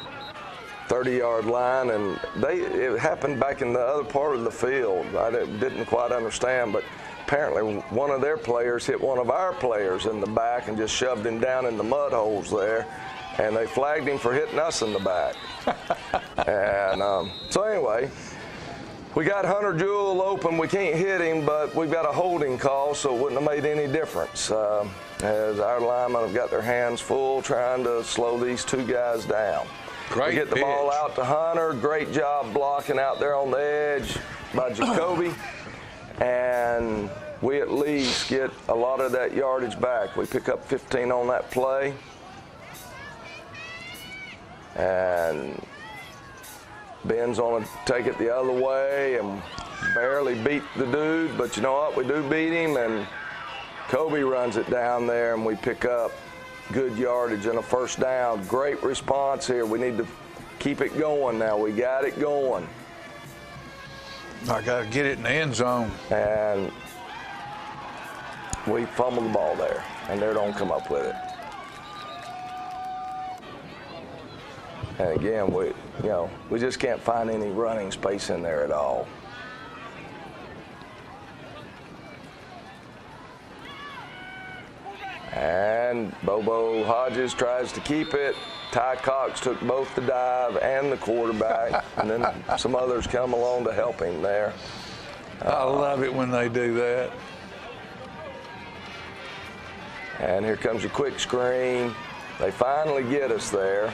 30-yard line, and it happened back in the other part of the field. I didn't quite understand, but apparently one of their players hit one of our players in the back and just shoved him down in the mud holes there, and they flagged him for hitting us in the back. And so anyway, we got Hunter Jewell open. We can't hit him, but we've got a holding call, so it wouldn't have made any difference. As our linemen have got their hands full trying to slow these two guys down. Great we get the pitch. ball out to Hunter. Great job blocking out there on the edge by Jacoby. And we at least get a lot of that yardage back. We pick up 15 on that play. And Ben's on to take it the other way and barely beat the dude. But you know what? We do beat him, and Kobe runs it down there, and we pick up good yardage and a first down. Great response here. We need to keep it going now. We got it going. I got to get it in the end zone. And we fumble the ball there, and they don't come up with it. And again, we just can't find any running space in there at all. And Bobo Hodges tries to keep it. Ty Cox took both the dive and the quarterback, and then some others come along to help him there. I love it when they do that. And here comes your quick screen. They finally get us there.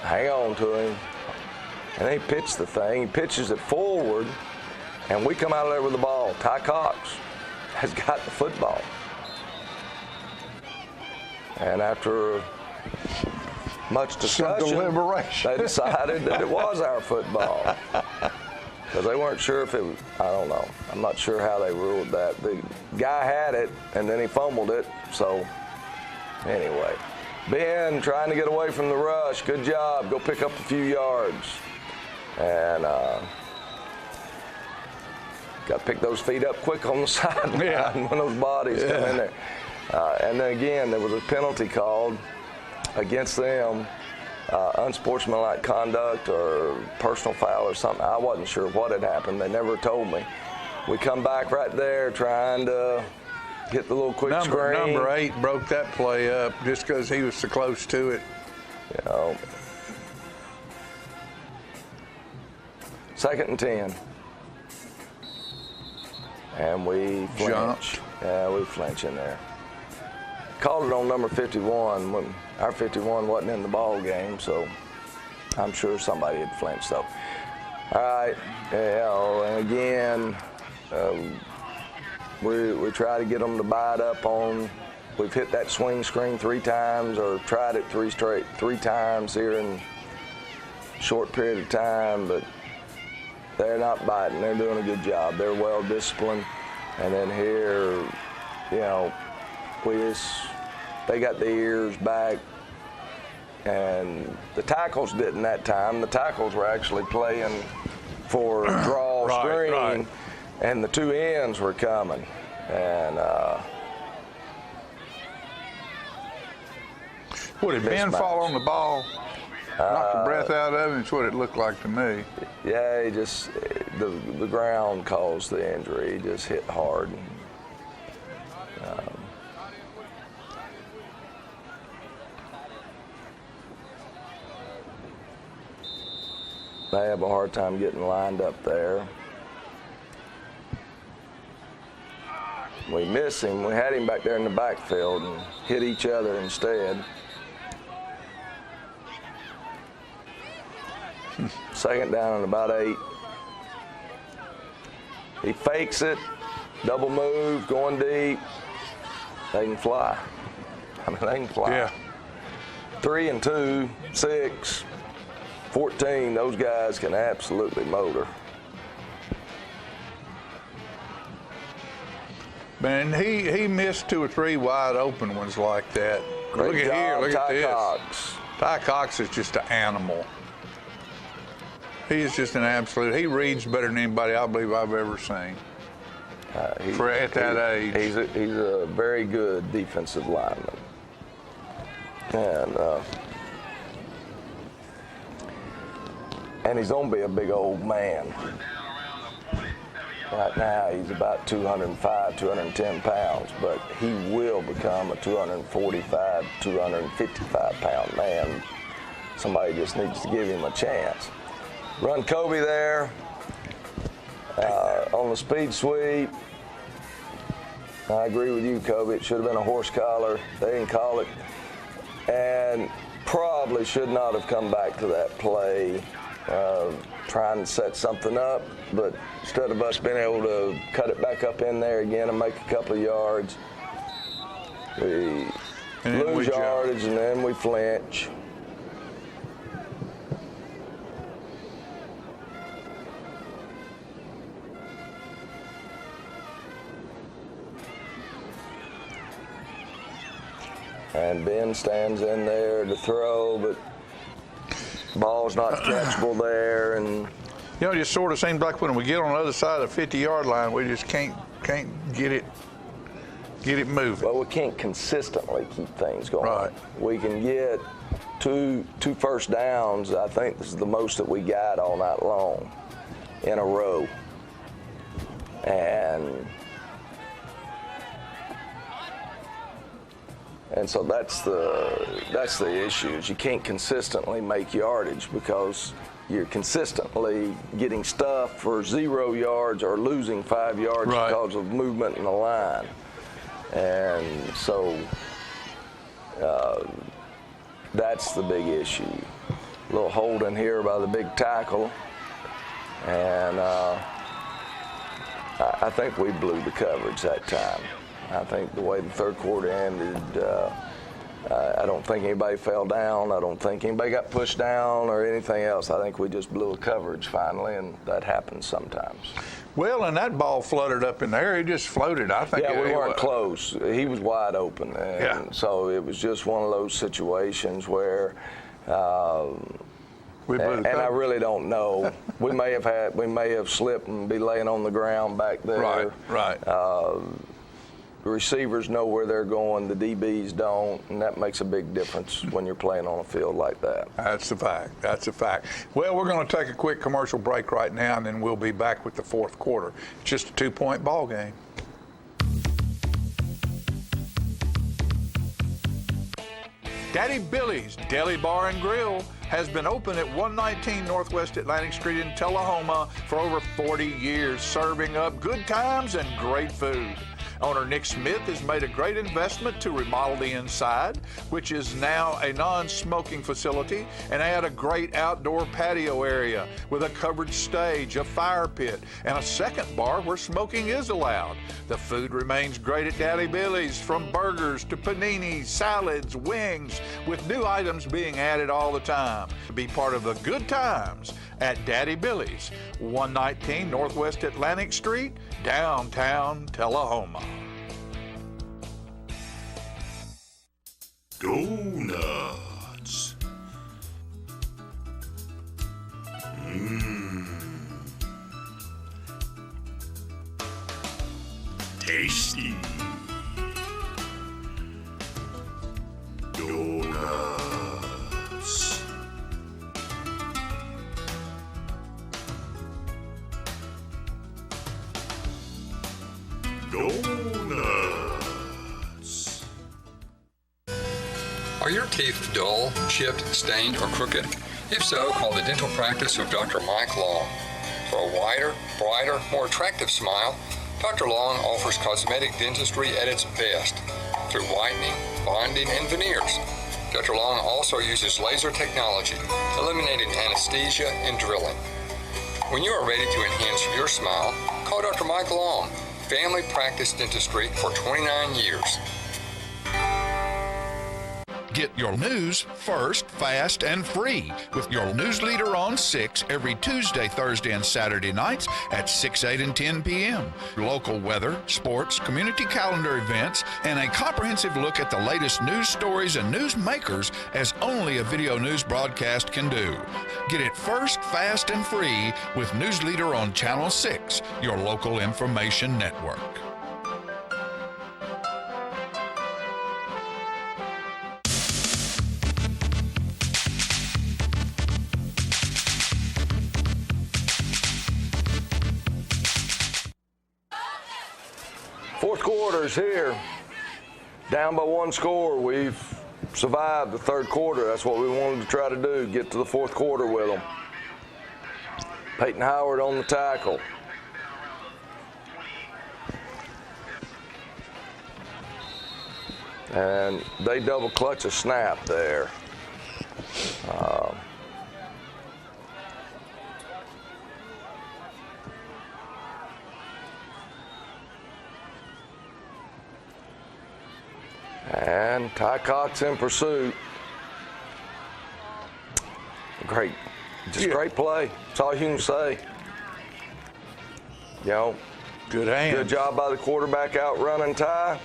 Hang on to him. And they pitch the thing. He pitches it forward, and we come out of there with the ball. Ty Cox has got the football. And after much discussion, they decided that it was our football. Because they weren't sure if it was, I don't know. I'm not sure how they ruled that. The guy had it, and then he fumbled it. So, anyway. Ben trying to get away from the rush. Good job. Go pick up a few yards. And got to pick those feet up quick on the sideline when those bodies come in there. And then again, there was a penalty called against them, unsportsmanlike conduct or personal foul or something. I wasn't sure what had happened. They never told me. We come back right there trying to hit the little quick screen. Number 8 broke that play up just because he was so close to it. You know. 2nd and 10. And we flinch. Yeah, we flinch in there. Called it on number 51 when our 51 wasn't in the ball game, so I'm sure somebody had flinched. So, all right, and again, we try to get them to bite up on. We've hit that swing screen 3 times, or tried it 3 times here in a short period of time, but they're not biting. They're doing a good job. They're well disciplined. And then here, they got the ears back, and the tackles didn't that time. The tackles were actually playing for draw screen, and the 2 ends were coming. And What, did Ben fall on the ball? Knocked the breath out of him? It's what it looked like to me. Yeah, he just, the ground caused the injury. He just hit hard. They have a hard time getting lined up there. We miss him. We had him back there in the backfield and hit each other instead. 2nd down and about 8. He fakes it, double move, going deep. They can fly. I mean, they can fly. Yeah. 3 and 2, 6, 14. Those guys can absolutely motor. Man, he missed 2 or 3 wide open ones like that. Great look at job, here, look at Ty this. Cox. Ty Cox is just an animal. He is just an absolute. He reads better than anybody I believe I've ever seen. At that age, he's a very good defensive lineman. And and he's going to be a big old man. Right now, he's about 205, 210 pounds, but he will become a 245, 255-pound man. Somebody just needs to give him a chance. Run Kobe there on the speed sweep. I agree with you, Kobe. It should have been a horse collar. They didn't call it. And probably should not have come back to that play, trying to set something up. But instead of us being able to cut it back up in there again and make a couple of yards, we lose yardage and then we flinch. And Ben stands in there to throw, but ball's not catchable there. And you know, it just sort of seems like when we get on the other side of the 50-yard line, we just can't get it moving. Well, we can't consistently keep things going. Right. We can get two first downs. I think this is the most that we got all night long in a row. And so that's the issue. Is you can't consistently make yardage because you're consistently getting stuffed for 0 yards or losing 5 yards because of movement in the line. And so that's the big issue. A little holding here by the big tackle. And I think we blew the coverage that time. I think the way the third quarter ended, I don't think anybody fell down. I don't think anybody got pushed down or anything else. I think we just blew a coverage finally, and that happens sometimes. Well, and that ball fluttered up in there. It just floated. I think. Yeah, we weren't close. He was wide open, and so it was just one of those situations where. And I really don't know. We may have slipped and be laying on the ground back there. Right. The receivers know where they're going, the DBs don't, and that makes a big difference when you're playing on a field like that. That's a fact. Well, we're going to take a quick commercial break right now, and then we'll be back with the fourth quarter. It's just a 2-point ball game. Daddy Billy's Deli Bar and Grill has been open at 119 Northwest Atlantic Street in Tullahoma for over 40 years, serving up good times and great food. Owner Nick Smith has made a great investment to remodel the inside, which is now a non-smoking facility, and add a great outdoor patio area with a covered stage, a fire pit, and a second bar where smoking is allowed. The food remains great at Daddy Billy's, from burgers to paninis, salads, wings, with new items being added all the time. Be part of the good times at Daddy Billy's, 119 Northwest Atlantic Street, downtown Tullahoma. Donuts. Tasty. Donuts. Donuts. Are your teeth dull, chipped, stained, or crooked? If so, call the dental practice of Dr. Mike Long. For a wider, brighter, more attractive smile, Dr. Long offers cosmetic dentistry at its best through whitening, bonding, and veneers. Dr. Long also uses laser technology, eliminating anesthesia and drilling. When you are ready to enhance your smile, call Dr. Mike Long, family practice dentistry for 29 years. Get your news first, fast, and free with your news leader on 6 every Tuesday, Thursday, and Saturday nights at 6, 8, and 10 p.m. Local weather, sports, community calendar events, and a comprehensive look at the latest news stories and news makers as only a video news broadcast can do. Get it first, fast, and free with News Leader on Channel 6, your local information network. Fourth quarter's here. Down by 1 score. We've survived the third quarter. That's what we wanted to try to do, get to the fourth quarter with them. Peyton Howard on the tackle. And they double clutch a snap there. And Ty Cox in pursuit. Great, great play. That's all you can say. You know, good hands. Good job by the quarterback out running Ty.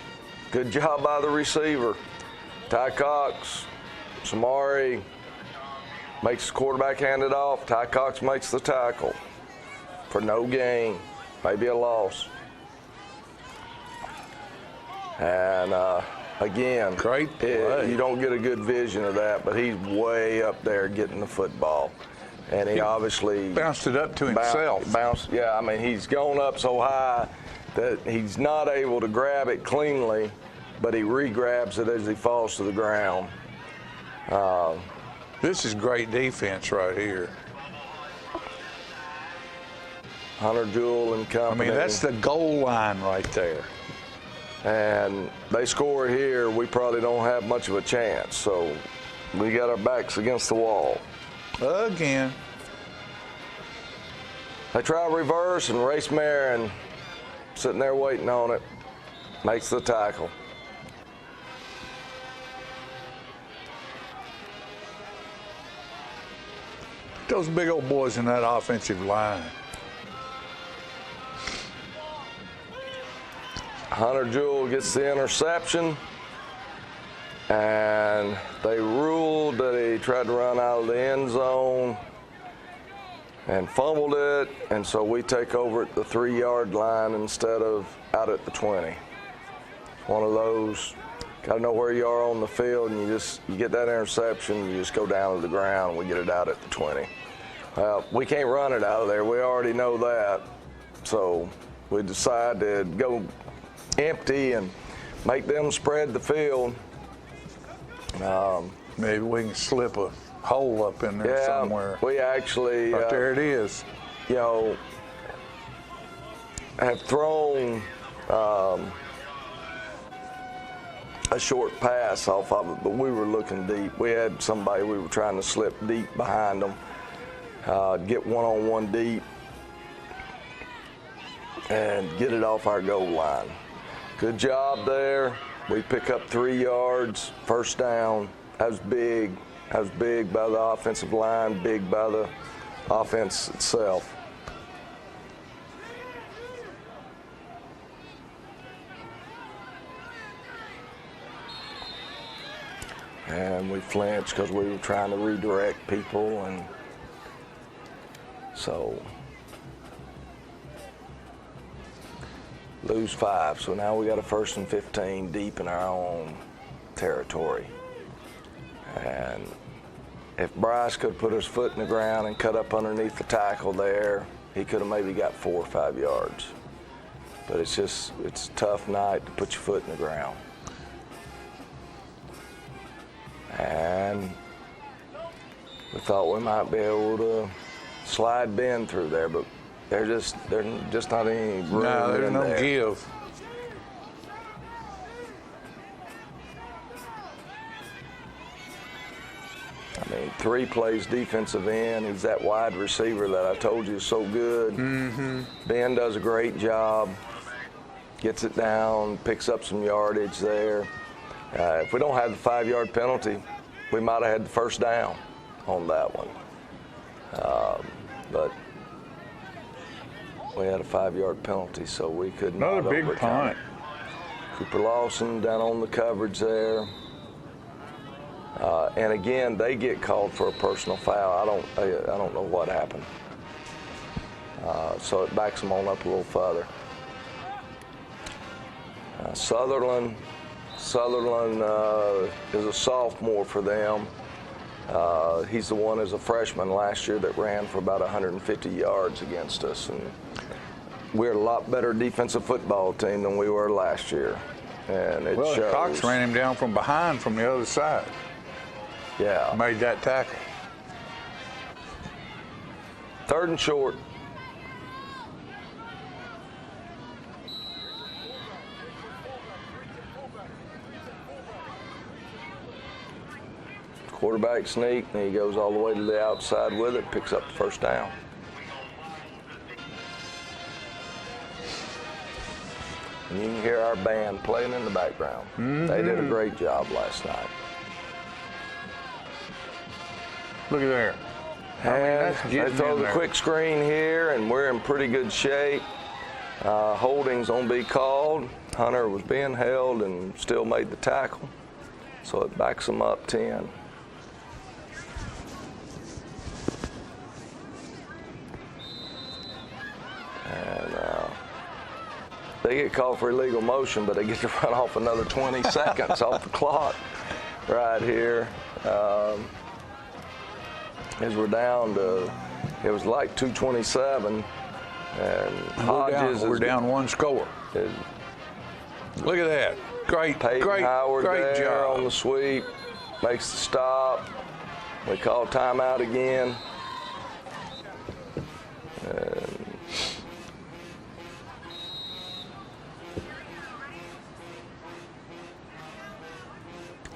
Good job by the receiver. Ty Cox, Samari makes the quarterback hand it off. Ty Cox makes the tackle for no gain, maybe a loss. And again, great play. You don't get a good vision of that, but he's way up there getting the football. And he obviously bounced it up to himself. Yeah, I mean, he's gone up so high that he's not able to grab it cleanly, but he re-grabs it as he falls to the ground. This is great defense right here. Hunter Jewell and company. I mean, that's the goal line right there. And they score here, we probably don't have much of a chance. So we got our backs against the wall. Again. They try reverse, and Race Marin, sitting there waiting on it, makes the tackle. Those big old boys in that offensive line. Hunter Jewell gets the interception, and they ruled that he tried to run out of the end zone and fumbled it, and so we take over at the 3-yard line instead of out at the 20. One of those, got to know where you are on the field, and you get that interception, you just go down to the ground, and we get it out at the 20. We can't run it out of there. We already know that, so we decide to go empty and make them spread the field. Maybe we can slip a hole up in there somewhere. We actually right there it is. You know, have thrown a short pass off of it, but we were looking deep. We had somebody we were trying to slip deep behind them, get one-on-one deep, and get it off our goal line. Good job there. We pick up 3 yards, first down. That was big. That was big by the offensive line, big by the offense itself. And we flinched because we were trying to redirect people, and so lose 5. So now we got a 1st and 15 deep in our own territory. And if Bryce could have put his foot in the ground and cut up underneath the tackle there, he could have maybe got 4 or 5 yards. But it's a tough night to put your foot in the ground. And we thought we might be able to slide Ben through there, but there's just not any room. No, there's no there. give. I mean, 3 plays defensive end. He's that wide receiver that I told you is so good. Mm-hmm. Ben does a great job. Gets it down, picks up some yardage there. If we don't have the 5-yard penalty, we might have had the first down on that one. But we had a 5-yard penalty, so we couldn't. Another big punt. Cooper Lawson down on the coverage there. And again, they get called for a personal foul. I don't know what happened. So it backs them on up a little further. Sutherland is a sophomore for them. He's the one as a freshman last year that ran for about 150 yards against us. And we're a lot better defensive football team than we were last year. And it shows. Cox ran him down from behind from the other side. Yeah. Made that tackle. 3rd and short. Quarterback sneak, and he goes all the way to the outside with it, picks up the first down. And you can hear our band playing in the background. Mm-hmm. They did a great job last night. Look at there. And that's they throw the quick screen here, and we're in pretty good shape. Holding's going to be called. Hunter was being held and still made the tackle. So it backs them up 10. And they get called for illegal motion, but they get to run off another 20 seconds off the clock right here. As we're down to, it was like 2:27, and Hodges we're down 1 score. Look at that. Great job on the sweep. Makes the stop. We call timeout again.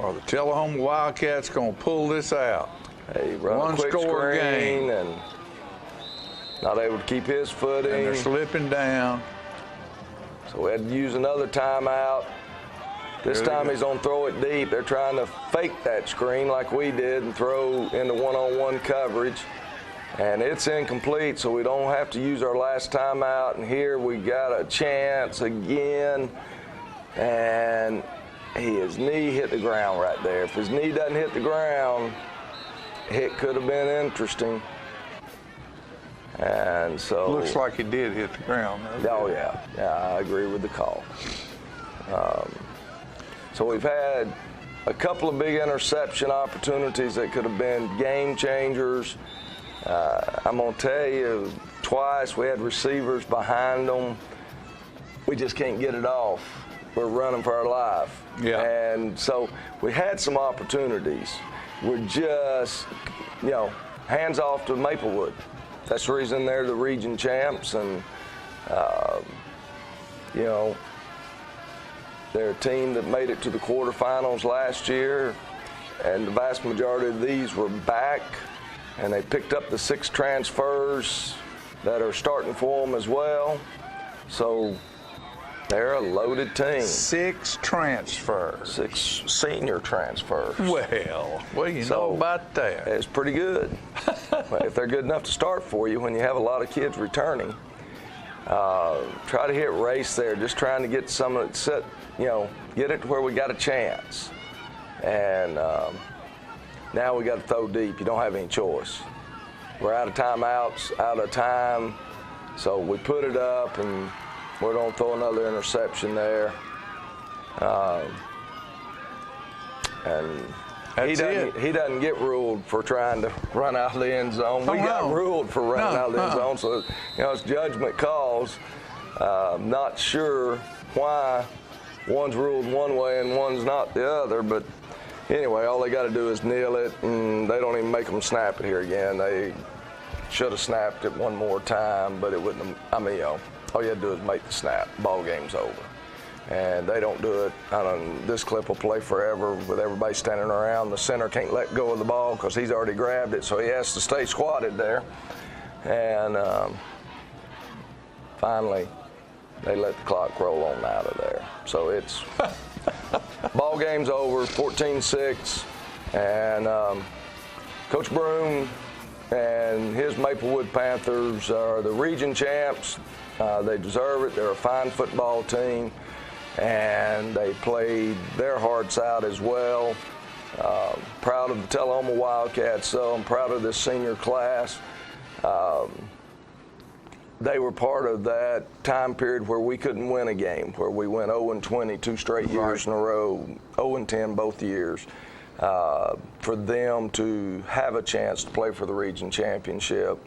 Are the Tullahoma Wildcats going to pull this out? Hey, run One a quick score screen game. And not able to keep his footing. And they're slipping down. So we had to use another timeout. This time he's going to throw it deep. They're trying to fake that screen like we did and throw into one-on-one coverage. And it's incomplete, so we don't have to use our last timeout. And we got a chance again. And his knee hit the ground right there. If his knee doesn't hit the ground, it could have been interesting. And so looks like it did hit the ground. Oh yeah, I agree with the call. So we've had a couple of big interception opportunities that could have been game changers. I'm gonna tell you, twice we had receivers behind them. We just can't get it off. We're running for our life. Yeah. And so we had some opportunities. We're just, hands off to Maplewood. That's the reason they're the region champs, and they're a team that made it to the quarterfinals last year, and the vast majority of these were back, and they picked up the 6 transfers that are starting for them as well. So they're a loaded team. 6 transfers. 6 senior transfers. Well, you know about that. It's pretty good. If they're good enough to start for you when you have a lot of kids returning, try to hit race there, just trying to get some of it set, get it to where we got a chance. And now we got to throw deep. You don't have any choice. We're out of timeouts, out of time, so we put it up, and we're going to throw another interception there. And he doesn't get ruled for trying to run out of the end zone. We got ruled for running out of the end zone, so it's judgment calls. Not sure why one's ruled one way and one's not the other, but anyway, all they got to do is kneel it, and they don't even make them snap it here again. They should have snapped it one more time, but it wouldn't have, all you had to do is make the snap. Ball game's over. And they don't do it. This clip will play forever with everybody standing around. The center can't let go of the ball because he's already grabbed it, so he has to stay squatted there. And finally, they let the clock roll on out of there. So it's ball game's over, 14-6, and Coach Broom and his Maplewood Panthers are the region champs. They deserve it. They're a fine football team, and they played their hearts out as well. Proud of the Tullahoma Wildcats, so I'm proud of this senior class. They were part of that time period where we couldn't win a game, where we went 0-20 2 straight years in a row, 0-10 both years. For them to have a chance to play for the region championship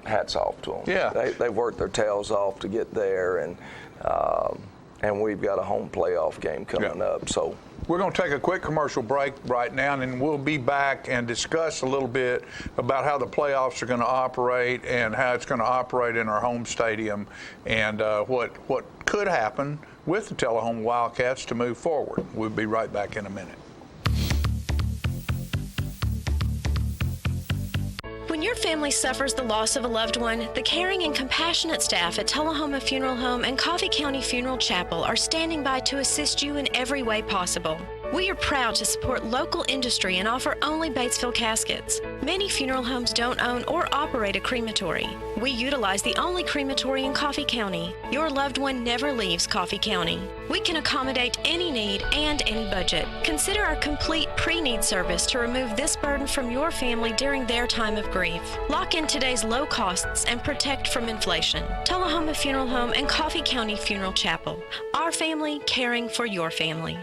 hats off to them. Yeah. They've worked their tails off to get there, and we've got a home playoff game coming up. So we're going to take a quick commercial break right now, and then we'll be back and discuss a little bit about how the playoffs are going to operate and how it's going to operate in our home stadium, and what could happen with the Tullahoma Wildcats to move forward. We'll be right back in a minute. When your family suffers the loss of a loved one, the caring and compassionate staff at Tullahoma Funeral Home and Coffee County Funeral Chapel are standing by to assist you in every way possible. We are proud to support local industry and offer only Batesville caskets. Many funeral homes don't own or operate a crematory. We utilize the only crematory in Coffee County. Your loved one never leaves Coffee County. We can accommodate any need and any budget. Consider our complete pre-need service to remove this burden from your family during their time of grief. Lock in today's low costs and protect from inflation. Tullahoma Funeral Home and Coffee County Funeral Chapel. Our family caring for your family.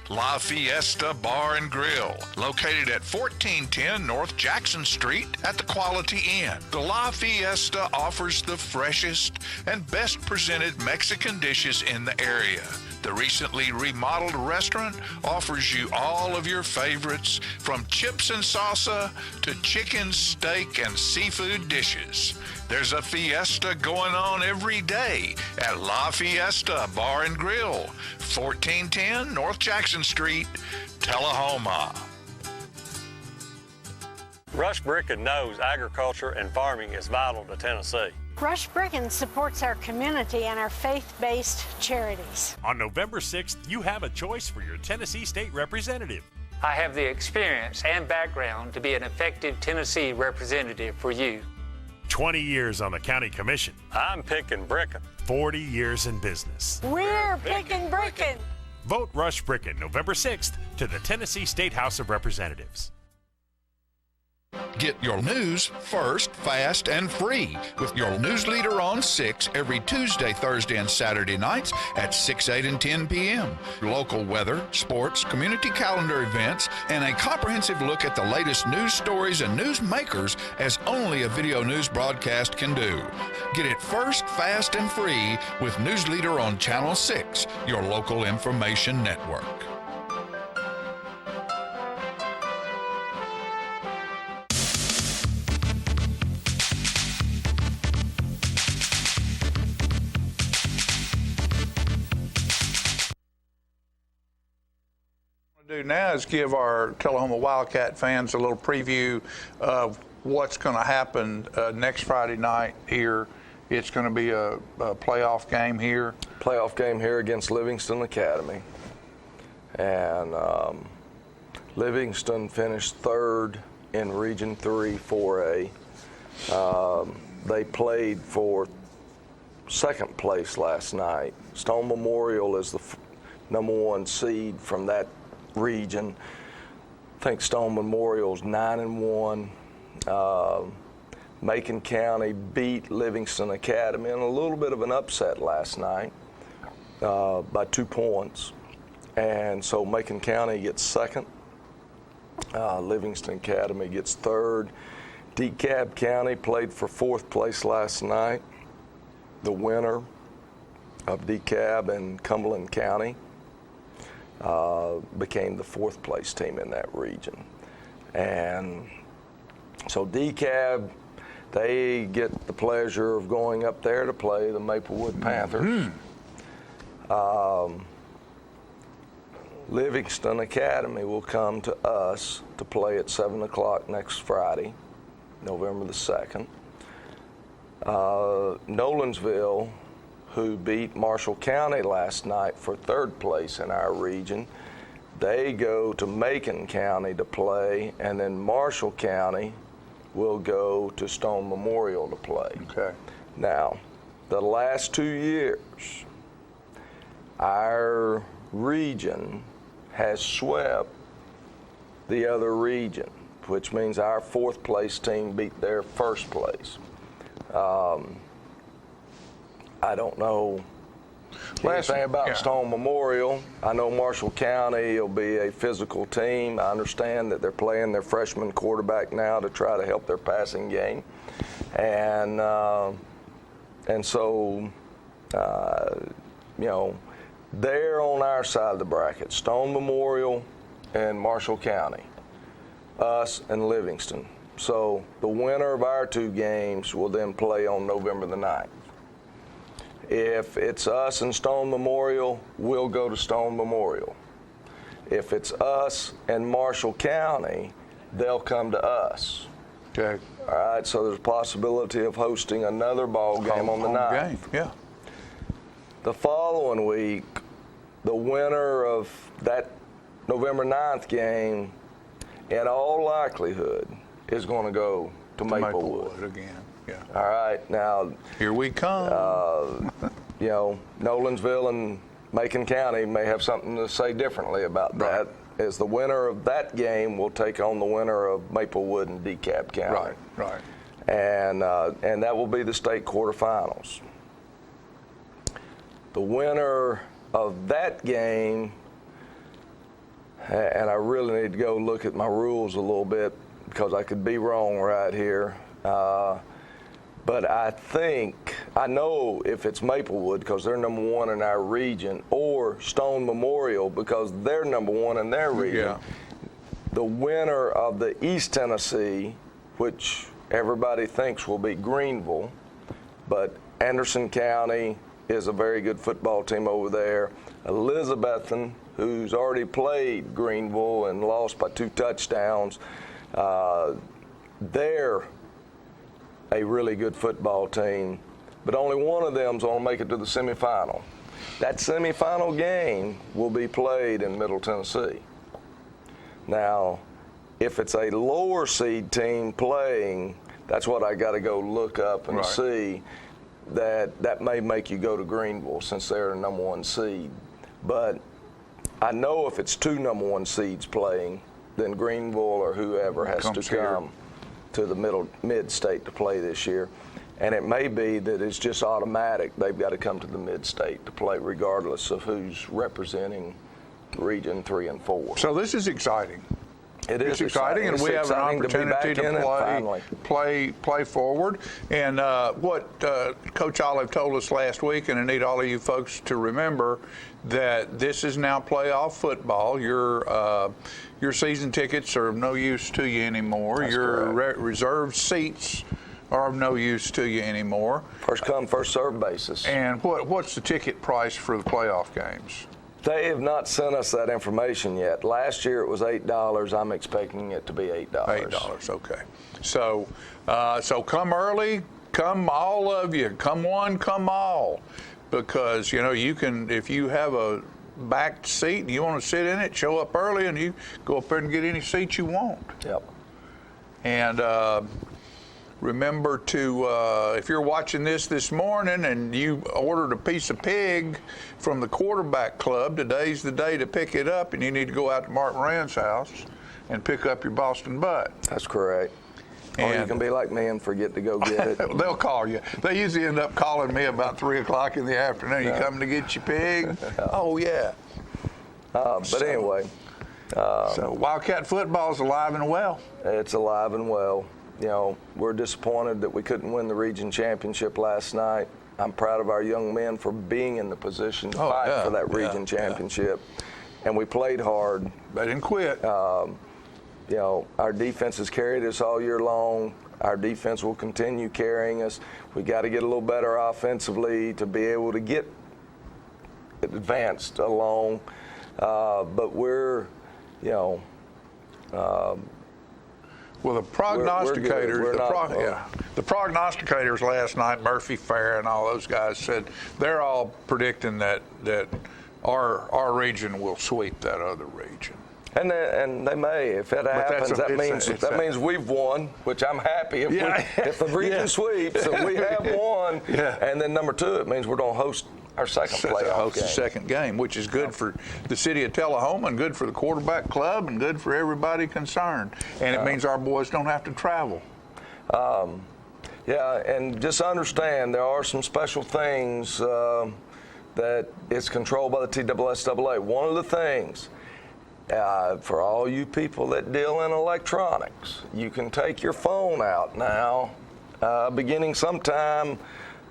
La Fiesta Bar and Grill, located at 1410 North Jackson Street at the Quality Inn. The La Fiesta offers the freshest and best presented Mexican dishes in the area. The recently remodeled restaurant offers you all of your favorites, from chips and salsa to chicken, steak, and seafood dishes. There's a fiesta going on every day at La Fiesta Bar and Grill, 1410 North Jackson Street, Tullahoma. Rush Bricken knows agriculture and farming is vital to Tennessee. Rush Bricken supports our community and our faith-based charities. On November 6th, you have a choice for your Tennessee State Representative. I have the experience and background to be an effective Tennessee representative for you. 20 years on the county commission. I'm picking Bricken. 40 years in business. We're picking Bricken. Vote Rush Bricken November 6th to the Tennessee State House of Representatives. Get your news first, fast, and free with your news leader on 6 every Tuesday, Thursday, and Saturday nights at 6, 8, and 10 p.m. Local weather, sports, community calendar events, and a comprehensive look at the latest news stories and news makers as only a video news broadcast can do. Get it first, fast, and free with News Leader on Channel 6, your local information network. Do now is give our Tullahoma Wildcat fans a little preview of what's going to happen next Friday night here. It's going to be a playoff game here. Playoff game here against Livingston Academy. And Livingston finished third in Region 3 4A. They played for second place last night. Stone Memorial is the number one seed from that region. I think Stone Memorial's 9-1. Macon County beat Livingston Academy in a little bit of an upset last night by 2 points. And so Macon County gets second. Livingston Academy gets third. DeKalb County played for fourth place last night. The winner of DeKalb and Cumberland County became the fourth place team in that region. And so DeKalb, they get the pleasure of going up there to play the Maplewood Panthers. Livingston Academy will come to us to play at 7 o'clock next Friday, November the 2nd. Nolensville, who beat Marshall County last night for third place in our region, they go to Macon County to play, and then Marshall County will go to Stone Memorial to play. Okay. Now, the last 2 years, our region has swept the other region, which means our fourth place team beat their first place. I don't know anything about Stone Memorial. I know Marshall County will be a physical team. I understand that they're playing their freshman quarterback now to try to help their passing game. And so, they're on our side of the bracket, Stone Memorial and Marshall County, us and Livingston. So the winner of our two games will then play on November the 9th. If it's us and Stone Memorial, we'll go to Stone Memorial. If it's us and Marshall County, they'll come to us. Okay. All right, so there's a possibility of hosting another ball game on the 9th. Game. Yeah. The following week, the winner of that November 9th game, in all likelihood, is going to go to Maplewood again. Yeah. All right, now here we come. Nolensville and Macon County may have something to say differently about that. As the winner of that game will take on the winner of Maplewood and DeKalb County. Right. And that will be the state quarterfinals. The winner of that game, and I really need to go look at my rules a little bit because I could be wrong right here. But I know if it's Maplewood because they're number one in our region, or Stone Memorial because they're number one in their region. Yeah. The winner of the East Tennessee, which everybody thinks will be Greenville, but Anderson County is a very good football team over there. Elizabethan, who's already played Greenville and lost by 2 touchdowns, they're a really good football team, but only one of them's going to make it to the semifinal. That semifinal game will be played in Middle Tennessee. Now, if it's a lower seed team playing, that's what I got to go look up and see. That may make you go to Greenville since they're the number 1 seed. But I know if it's 2 number 1 seeds playing, then Greenville or whoever has to come to the mid-state to play this year. And it may be that it's just automatic. They've got to come to the mid-state to play regardless of who's representing Region 3 and 4. So this is exciting. It's exciting, and we have an opportunity to play forward. And what Coach Olive told us last week, and I need all of you folks to remember that this is now playoff football. Your season tickets are of no use to you anymore. That's your reserved seats are of no use to you anymore. First come, first served basis. And what's the ticket price for the playoff games? They have not sent us that information yet. Last year it was $8. I'm expecting it to be $8. $8, okay. So come early, come all of you. Come one, come all. Because, you can, if you have a backed seat and you want to sit in it, show up early and you go up there and get any seat you want. Yep. And remember to, if you're watching this morning and you ordered a piece of pig from the quarterback club, today's the day to pick it up, and you need to go out to Martin Rand's house and pick up your Boston butt. That's correct. Or you can be like me and forget to go get it. They'll call you. They usually end up calling me about 3 o'clock in the afternoon. You coming to get your pig? Oh, yeah. But anyway. So Wildcat football's alive and well. It's alive and well. We're disappointed that we couldn't win the region championship last night. I'm proud of our young men for being in the position to fight for that region championship. And we played hard. They didn't quit. Our defense has carried us all year long. Our defense will continue carrying us. We got to get a little better offensively to be able to get advanced along. But we're, well, the prognosticators, the prognosticators last night, Murphy Fair and all those guys said they're all predicting that our region will sweep that other region. And they may. If that happens, that means we've won, which I'm happy. If the region sweeps and we have won, and then number 2, it means we're going to host our second playoff game. The second game, which is good for the city of Tullahoma and good for the quarterback club and good for everybody concerned. And it means our boys don't have to travel. And just understand there are some special things that is controlled by the TSSAA. One of the things, for all you people that deal in electronics, you can take your phone out now beginning sometime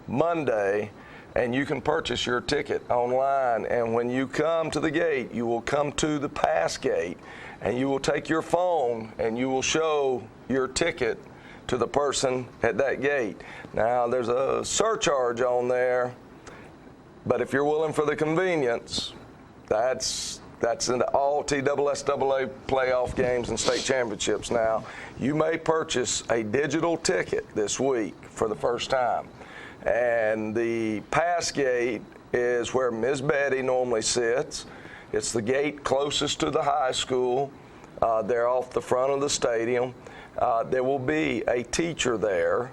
Monday, and you can purchase your ticket online. And when you come to the gate, you will come to the pass gate, and you will take your phone and you will show your ticket to the person at that gate. Now, there's a surcharge on there, but if you're willing for the convenience, that's in all TSSAA playoff games and state championships now. You may purchase a digital ticket this week for the first time. And the pass gate is where Ms. Betty normally sits. It's the gate closest to the high school. They're off the front of the stadium. There will be a teacher there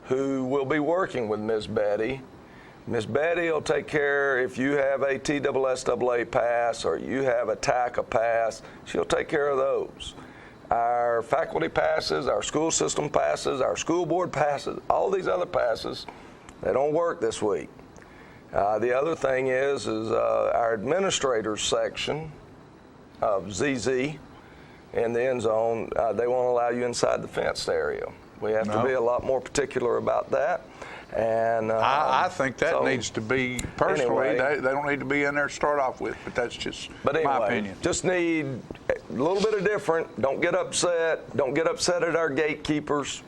who will be working with Ms. Betty. Ms. Betty will take care if you have a TSSAA pass or you have a TACA pass, she'll take care of those. Our faculty passes, our school system passes, our school board passes, all these other passes, they don't work this week. The other thing is our administrators section of ZZ in the end zone, they won't allow you inside the fenced area. We have to be a lot more particular about that. And I think that needs to be, personally, anyway, they don't need to be in there to start off with, but that's just my opinion. Just need a little bit of different. Don't get upset. Don't get upset at our gatekeepers.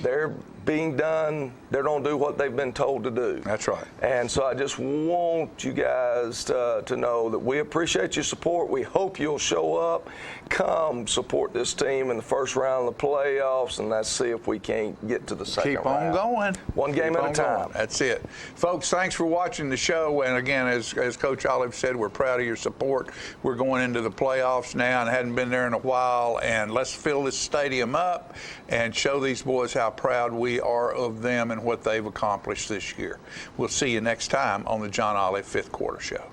They're being done. They don't do what they've been told to do. That's right. And so I just want you guys to know that we appreciate your support. We hope you'll show up. Come support this team in the first round of the playoffs, and let's see if we can't get to the second round. Keep on going. One game at a time. That's it. Folks, thanks for watching the show. And again, as Coach Olive said, we're proud of your support. We're going into the playoffs now and hadn't been there in a while. And let's fill this stadium up and show these boys how proud we are of them and what they've accomplished this year. We'll see you next time on the John Olive Fifth Quarter Show.